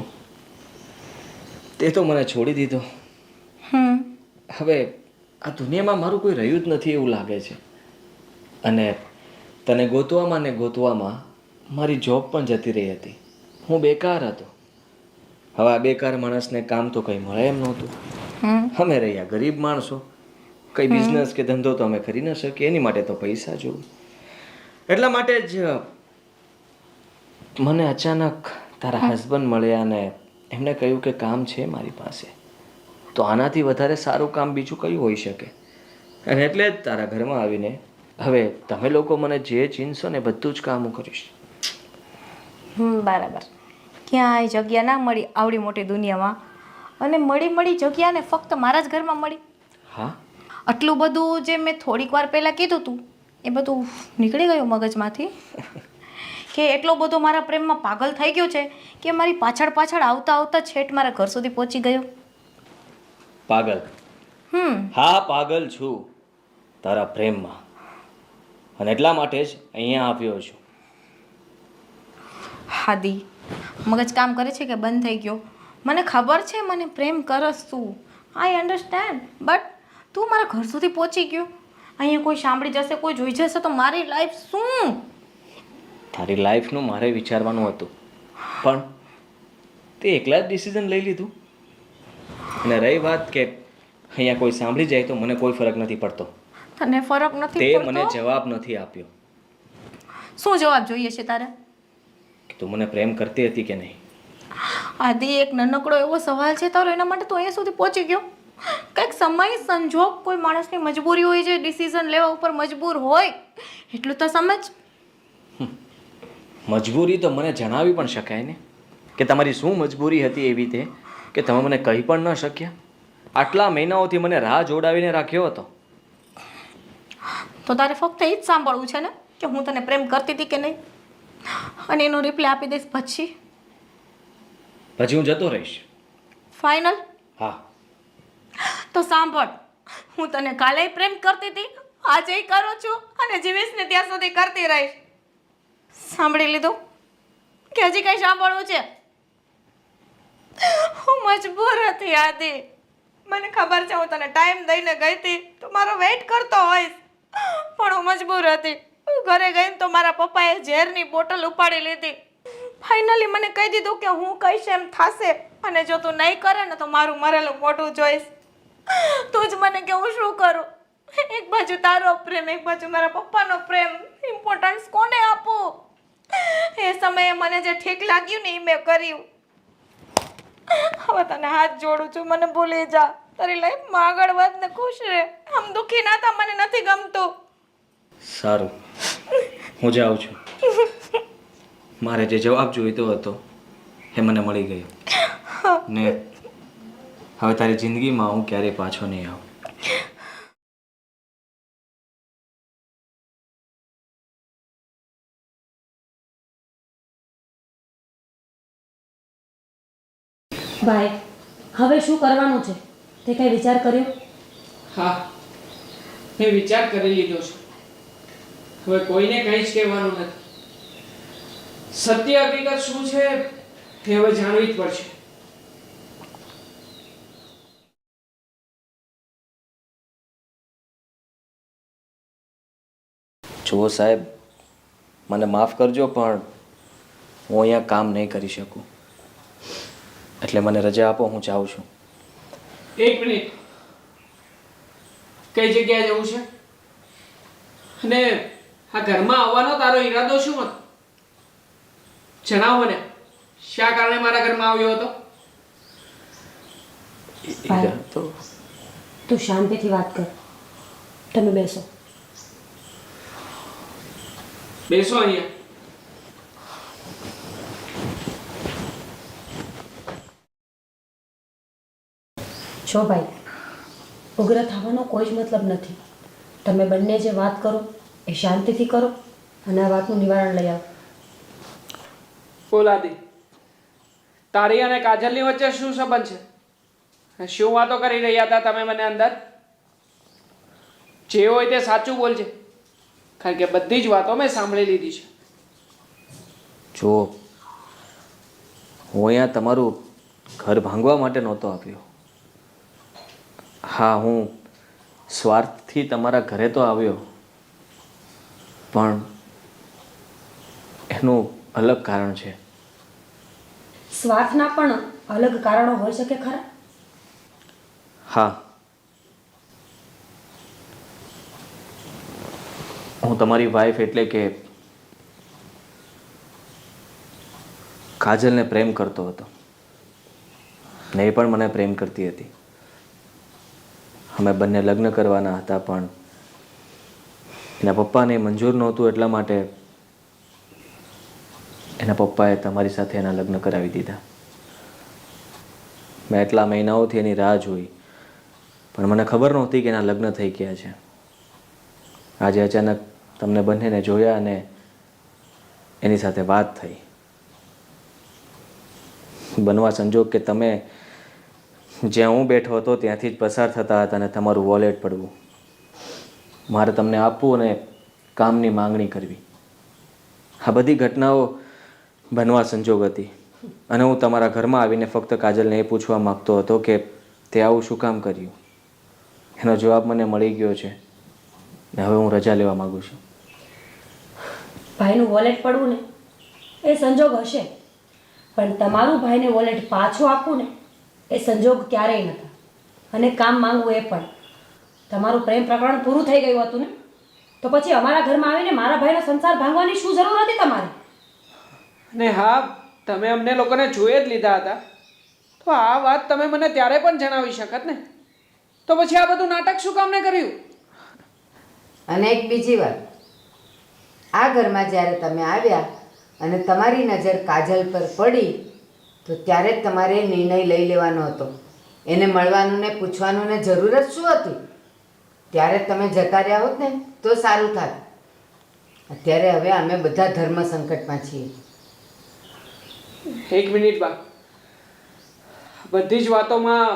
તે તો મને છોડી દીધો. હવે આ દુનિયામાં મારું કોઈ રહ્યું જ નથી એવું લાગે છે. અને તને ગોતવામાં ને ગોતવામાં મારી જોબ પણ જતી રહી હતી. હું બેકાર હતો. હવે આ બેકાર માણસને કામ તો કંઈ મળે એમ નહોતું. અમે રહ્યા ગરીબ માણસો. કંઈ બિઝનેસ કે ધંધો તો અમે કરી ન શકીએ, એની માટે તો પૈસા જોવું. એટલા માટે જ મને અચાનક તારા હસબન્ડ મળ્યા અને એમણે કહ્યું કે કામ છે મારી પાસે, તો આનાથી વધારે સારું કામ બીજું કયું હોઈ શકે. અને એટલે જ તારા ઘરમાં આવીને હવે તમે લોકો મને જે ચીનશો ને બધું જ કામ હું કરીશ. બરાબર. ક્યાંય જગ્યા ના મળી આવડી મોટી દુનિયામાં, અને મળી જગ્યા ને ફક્ત મારા જ ઘરમાં મળી. હા, આટલું બધું જે મેં થોડીક વાર પહેલાં કીધું હતું એ બધું નીકળી ગયું મગજમાંથી, કે એટલો બધો મારા પ્રેમમાં પાગલ થઈ ગયો છે કે મારી પાછળ આવતા છેટ મારા ઘર સુધી પહોંચી ગયો. પાગલ? હા, પાગલ છું તારા પ્રેમમાં, અને એટલા માટે જ અહીંયા આવ્યો છું. હાદી, મગજ કામ કરે છે કે બંધ થઈ ગયો? મને ખબર છે મને પ્રેમ કરસ તું, આઈ અન્ડરસ્ટેન્ડ, બટ તું મારા ઘર સુધી પહોંચી ગયો. અહીંયા કોઈ સાંભળી જશે, કોઈ જોઈ જશે તો મારી લાઈફ શું? તારી લાઈફનું મારે વિચારવાનું હતું, પણ તે એકલા જ ડિસિઝન લઈ લીધું. અને રહી વાત કે અહીંયા કોઈ સાંભળી જાય તો મને કોઈ ફરક નથી પડતો. તને ફરક નથી તે પડતો? મને જવાબ નથી આપ્યો. શું જવાબ જોઈએ છે તારે? કે તું મને પ્રેમ કરતી હતી કે નહીં? આદિ, એક નાનકડો એવો સવાલ છે તારો, એના માટે તું અહીંયા સુધી પહોંચી ગયો. કંઈક સમય સંજોગ, કોઈ માણસની મજબૂરી હોય છે, ડિસિઝન લેવા ઉપર મજબૂર હોય, એટલું તો સમજ. મજબૂરી તો મને જણાવી પણ શકાય ને, કે તમારી શું મજબૂરી હતી એવી તે કે તમે મને કહી પણ ન શક્યા? આટલા મહિનાઓથી મને રાહ જોડાવીને રાખ્યો હતો. તો તારે ફક્ત એ જ સાંભળવું છે ને કે હું તને પ્રેમ કરતી હતી કે નહીં, અને એનો રિપ્લાય આપી દઈશ પછી હું જતો રહીશ. ફાઇનલ? હા. તો સાંભળ, હું તને કાલે પ્રેમ કરતી હતી, આજે કરું છું, અને જીવીશ ને ત્યાં સુધી કરતી રહીશ. સાંભળી લીધું કે હજી કઈ સાંભળવું છે? હું મજબૂર હતી આદિ, મને ખબર છે હું તને ટાઈમ દઈને ગઈ હતી તો મારો વેઇટ કરતો હોઈશ, પણ હું મજબૂર હતી. હું ઘરે ગઈને તો મારા પપ્પાએ ઝેરની બોટલ ઉપાડી લીધી. ફાઇનલી મને કહી દીધું કે હું કહીશ એમ થશે, અને જો તું નહીં કરે ને તો મારું મરેલું મોઢું જોઈશ. તું જ મને કે હું શું કરું? એક બાજુ તારો પ્રેમ, એક બાજુ મારા પપ્પાનો પ્રેમ, ઇમ્પોર્ટન્સ કોને આપું? એ સમયે મને જે ઠીક લાગ્યું ને એ મેં કર્યું. હવે તને હાથ જોડું છું, મને ભૂલી જા. તારી લાઈફમાં આગળ વધ ને ખુશ રહે. આમ દુઃખી ના થા, મને નથી ગમતું. સારું, હું જાઉં છું. મારે જે જવાબ જોઈતો હતો એ મને મળી ગયો, ને હવે તારી જિંદગીમાં હું ક્યારેય પાછો નહીં આવું. ભાઈ, હવે શું કરવાનું છે તે કઈ વિચાર કર્યો? હા, મેં વિચાર કરી લીધો છે. હવે કોઈને કંઈ જ કહેવાનું નથી. સત્ય હકીકત શું છે તે હવે જાણવી જ પડશે. જુઓ સાહેબ, મને માફ કરજો પણ હું અહીંયા કામ નહીં કરી શકું, એટલે મને રજા આપો, હું જાઉં છું. એક મિનિટ, કઈ જગ્યાએ જવું છે અને આ ઘરમાં આવવાનો તારો ઈરાદો શું હતો? જણાવ મને, શા કારણે મારા ઘરમાં આવ્યો હતો? ઈરા તો તું શાંતિથી વાત કર. તમે બેસો. બેસો અહીંયા. જો ભાઈ, ઉગ્ર થવાનો કોઈ જ મતલબ નથી. તમે બંને જે વાત કરો એ શાંતિથી કરો અને આ વાતનું નિવારણ લઈ આવો. બોલ આદિ, તારી અને કાજલની વચ્ચે શું સંબંધ છે? શું વાતો કરી રહ્યા હતા તમે મને અંદર? જે હોય તે સાચું બોલજે, કારણ કે બધી જ વાતો મેં સાંભળી લીધી છે. જુઓ, હું અહીંયા તમારું ઘર ભાંગવા માટે નહોતો આવ્યો. હા, હું સ્વાર્થથી તમારા ઘરે તો આવ્યો, પણ એનું અલગ કારણ છે. સ્વાર્થના પણ અલગ કારણો હોઈ શકે ખરા? હા, હું તમારી વાઈફ એટલે કે કાજલને પ્રેમ કરતો હતો ને એ પણ મને પ્રેમ કરતી હતી. અમે બંને લગ્ન કરવાના હતા, પણ એના પપ્પાને મંજૂર નહોતું, એટલા માટે એના પપ્પાએ તમારી સાથે એના લગ્ન કરાવી દીધા. મેં એટલા મહિનાઓથી એની રાહ જોઈ, પણ મને ખબર નહોતી કે એના લગ્ન થઈ ગયા છે. આજે અચાનક તમને બંનેને જોયા અને એની સાથે વાત થઈ. બનવા સંજોગ કે તમે જ્યાં હું બેઠો હતો ત્યાંથી જ પસાર થતા હતા અને તમારું વોલેટ પડવું. મારે તમને આપવું અને કામની માંગણી કરવી. આ બધી ઘટનાઓ બનવા સંજોગ હતી અને હું તમારા ઘરમાં આવીને ફક્ત કાજલને એ પૂછવા માગતો હતો કે તે આવું શું કામ કર્યું. એનો જવાબ મને મળી ગયો છે ને હવે હું રજા લેવા માગું છું. ભાઈનું વોલેટ પડવું ને એ સંજોગ હશે, પણ તમારું ભાઈને વોલેટ પાછું આપવું ને એ સંજોગ ક્યારેય નહોતા. અને કામ માંગવું એ પણ. તમારું પ્રેમ પ્રકરણ પૂરું થઈ ગયું હતું ને, તો પછી અમારા ઘરમાં આવીને મારા ભાઈનો સંસાર ભાંગવાની શું જરૂર હતી તમારે? ને હા, તમે અમને લોકોને જોઈ જ લીધા હતા, તો આ વાત તમે મને ત્યારે પણ જણાવી શકત ને. તો પછી આ બધું નાટક શું કામને કર્યું? અને એક બીજી વાત, આ ઘરમાં જ્યારે તમે આવ્યા અને તમારી નજર કાજલ પર પડી તો ત્યારે જ તમારે નિર્ણય લઈ લેવાનો હતો. એને મળવાનું ને પૂછવાનું ને જરૂર જ શું હતી? ત્યારે જ તમે જતા રહ્યા હોત ને તો સારું થાત. અત્યારે હવે અમે બધા ધર્મ સંકટમાં છીએ. એક મિનિટ બા, બધી જ વાતોમાં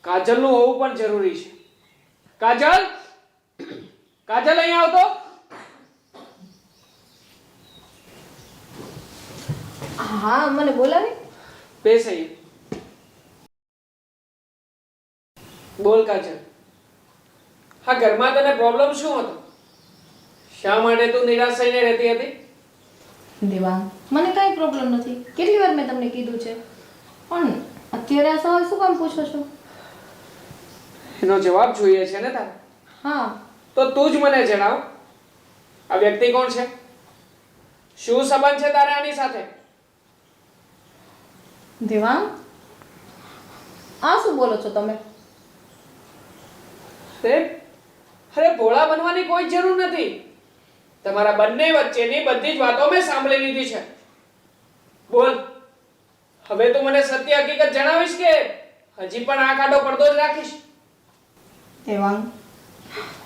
કાજલનું હોવું પણ જરૂરી છે. કાજલ, કાજલ અહીંયા આવતો. હા, મને બોલાવી. બેસ અહીં. બોલ કાજલ, હા ઘરમાં તને પ્રોબ્લેમ શું હતો? શા માટે તું નિરાશ થઈને રહેતી હતી? દેવાંગ, મને કાંઈ પ્રોબ્લેમ નથી. કેટલી વાર મેં તમને કીધું છે, પણ અત્યારે આ સવાલ શું કામ પૂછો છો? એનો જવાબ જોઈએ છે ને તારે? હા, તો તું જ મને જણાવ, આ વ્યક્તિ કોણ છે? શું સંબંધ છે તારે આની સાથે? દેવાંગ, આ શું બોલો છો તમે? અરે ભોળા બનવાની કોઈ જરૂર નથી. તમારા બંને વચ્ચેની બધી જ વાતો મેં સાંભળી લીધી છે. બોલ, હવે તું મને સત્ય હકીકત જણાવીશ કે હજી પણ આ કાઢો પડદો જ રાખીશ? દેવાંગ,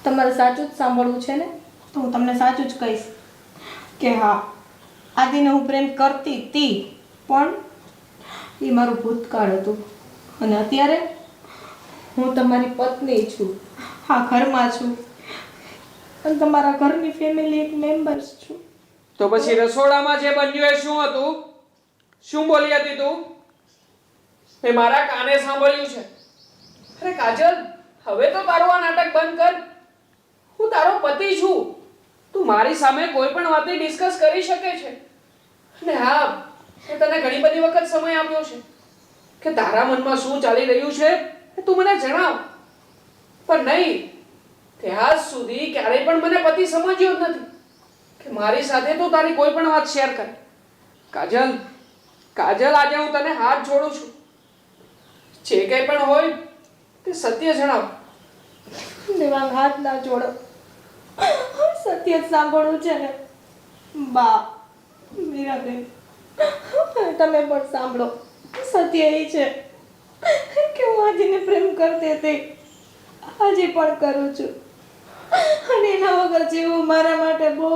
તમારે સાચું જ સાંભળવું છે ને, તો હું તમને સાચું જ કહીશ કે હા, આદિને હું પ્રેમ કરતી હતી, પણ એ મારું ભૂતકાળ હતું. અને અત્યારે હું તમારી પત્ની છું, હા ઘરમાં છું, અને તમારા ઘરની ફેમિલી એક મેમ્બર્સ છું. તો પછી રસોડામાં જે બન્યું એ શું હતું? શું બોલી હતી તું? મેં મારા કાને સાંભળ્યું છે. અરે કાજલ, હવે તો તારું આ નાટક બંધ કર. હું તારો પતિ છું. તું મારી સામે કોઈ પણ વાતની ડિસ્કસ કરી શકે છે. અને હા, મેં તને ઘણી બધી વખત સમય આપ્યો છે કે તારા મનમાં શું ચાલી રહ્યું છે એ તું મને જણાવ. પણ નહીં, તે આજ સુધી ક્યારેય પણ મને પતિ સમજ્યો જ નથી કે મારી સાથે તું તારી કોઈ પણ વાત શેર કર. કાજલ, કાજલ, આજે હું તને હાથ જોડું છું. જે કંઈ પણ હોય તે સત્ય જણાવ. દેવાંગ, હાથ ના જોડો, સત્ય જ સાંભળવું છે ને. બા, મીરાબેન, તમે પણ સાંભળો. સત્ય એ છે કે હું આજીને પ્રેમ કરતી હતી, હજી પણ કરું છું. અને એના વગર જીવવું મારા માટે બહુ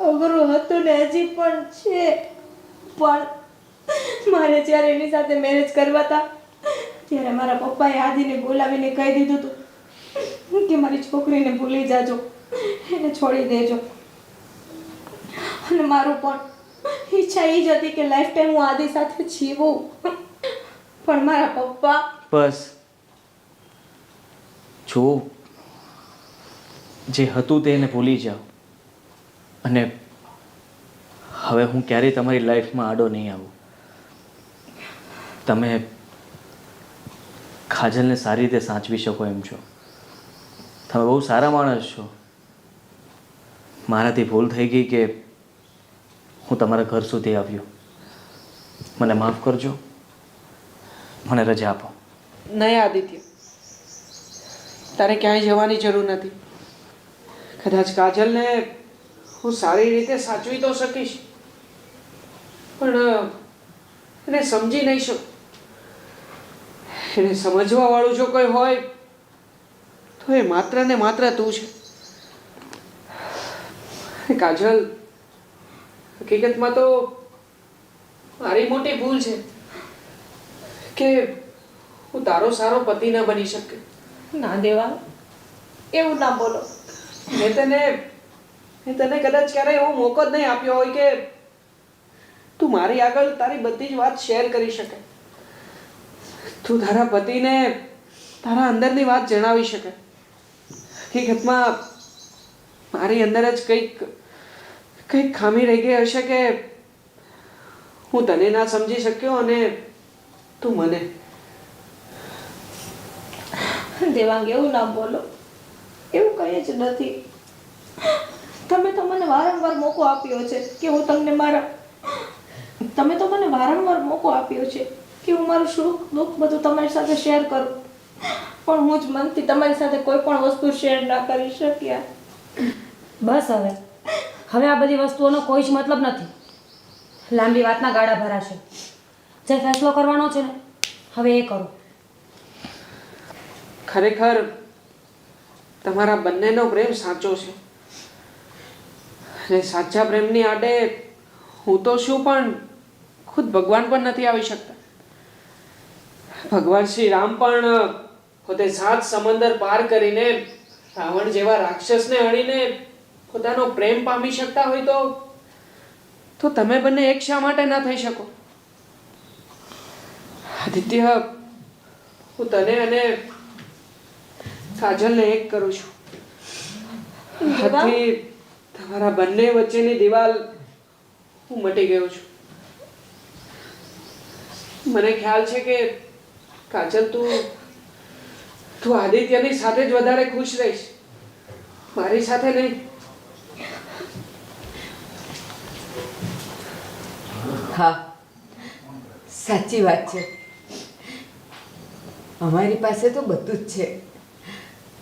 અઘરું હતું ને હજી પણ છે. પણ મારે જ્યારે એની સાથે મેરેજ કરવા હતા ત્યારે મારા પપ્પાએ આદિને બોલાવીને કહી દીધું હતું કે મારી છોકરીને ભૂલી જાજો, એને છોડી દેજો. અને મારું પણ ઈચ્છા એ જ હતી કે લાઈફ ટાઈમ હું આદિ સાથે જીવું. પણ મારા પપ્પા... બસ જો જે હતું તે એને ભૂલી જાઓ. અને હવે હું ક્યારેય તમારી લાઈફમાં આડો નહીં આવું. તમે કાજલને સારી રીતે સાચવી શકો એમ છો. તમે બહુ સારા માણસ છો. મારાથી ભૂલ થઈ ગઈ કે હું તમારા ઘર સુધી આવ્યો. મને માફ કરજો. મને રજા આપો. નહીં આદિત્ય, તારે ક્યાંય જવાની જરૂર નથી. કદાચ કાજલને હું સારી રીતે સાચવી તો શકીશ, પણ એને સમજી નહીં શકું. એને સમજવા વાળું જો કોઈ હોય તો એ માત્ર ને માત્ર તું છે. કાજલ, હકીકતમાં તો મારી મોટી ભૂલ છે કે હું તારો સારો પતિ ન બની શક્યો. ના દેવાંગ, એવું ના બોલો. મેં તને કદાચ ક્યારેય એવો મોકો જ નહીં આપ્યો હોય કે તું મારી આગળ તારી બધી જ વાત શેર કરી શકે. તું તારા પતિને તારા અંદરની વાત જણાવી શકે. હકીકતમાં મારી અંદર જ કંઈક ખામી રહી ગઈ હશે કે હું તને ના સમજી શક્યો અને તું મને. દેવાંગ, એવું ના બોલો. એવું કંઈ જ નથી. તમે તો મને વારંવાર મોકો આપ્યો છે કે હું તમને તમે તો મને વારંવાર મોકો આપ્યો છે કે હું મારું સુખ દુઃખ બધું તમારી સાથે શેર કરું, પણ હું જ મનથી તમારી સાથે કોઈ પણ વસ્તુ શેર ના કરી શક્યા. બસ હવે આ બધી વસ્તુઓનો કોઈ જ મતલબ નથી. લાંબી વાતના ગાળા ભરાશે. જે ફેસલો કરવાનો છે ને, હવે એ કરો. ખરેખર તમારા બંનેનો પ્રેમ સાચો છે. અને સાચા પ્રેમની આડે હું તો શું પણ ખુદ ભગવાન પણ નથી આવી શકતા. ભગવાન શ્રી રામ પણ પોતે 7 સમંદર પાર કરીને રાવણ જેવા રાક્ષસને હણીને પોતાનો પ્રેમ પામી શકતા હોય તો તમે બંને એક શા માટે ના થઈ શકો? આદિત્ય, હું તને અને કાજલને એક કરું છું. આથી તમારા બંને વચ્ચેની દિવાલ હું મટી ગયો છું. મને ખ્યાલ છે કે કાજલ, તું આદિત્યની સાથે જ વધારે ખુશ રહીશ, મારી સાથે નહીં. હા, સાચી વાત છે. અમારી પાસે તો બધું જ છે.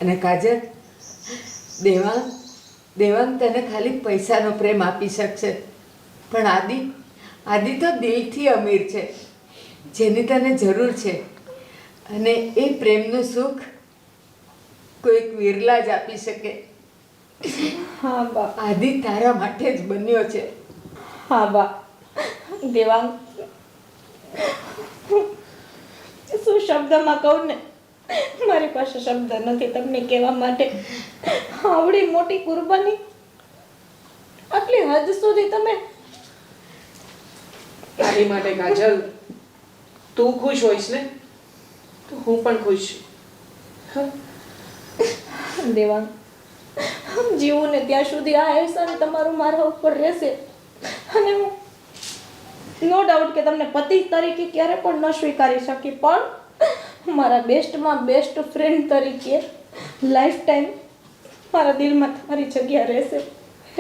અને કાજલ, દેવાંગ તને ખાલી પૈસાનો પ્રેમ આપી શકશે, પણ આદિ તો દિલથી અમીર છે, જેની તને જરૂર છે. અને એ પ્રેમનું સુખ કોઈક વિરલા જ આપી શકે. હા બા. આદિ તારા માટે જ બન્યો છે. હા બા. દેવાંગ, શું શબ્દમાં કહું ને, મારી પાસે શબ્દ નથી તમને કહેવા માટે. આવડી મોટી કુરબાની, આટલી હદ સુધી તમે તારી માટે કાજલ તું ખુશ હોઈશ ને તો હું પણ ખુશ છું. દેવાંગ, જીવું ને ત્યાં સુધી આ અહેસાન તમારું મારા ઉપર રહેશે. અને હું નો ડાઉટ કે તમને પતિ તરીકે ક્યારે પણ ન સ્વીકારી શકી, પણ મારા બેસ્ટમાં બેસ્ટ ફ્રેન્ડ તરીકે લાઈફ ટાઈમ મારા દિલમાં તમારી જગ્યા રહેશે.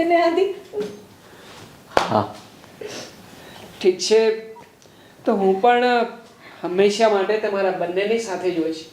એને આદિ હા ઠીક છે, તો હું પણ હંમેશા માટે તમારા બંનેની સાથે જ હોઈશ.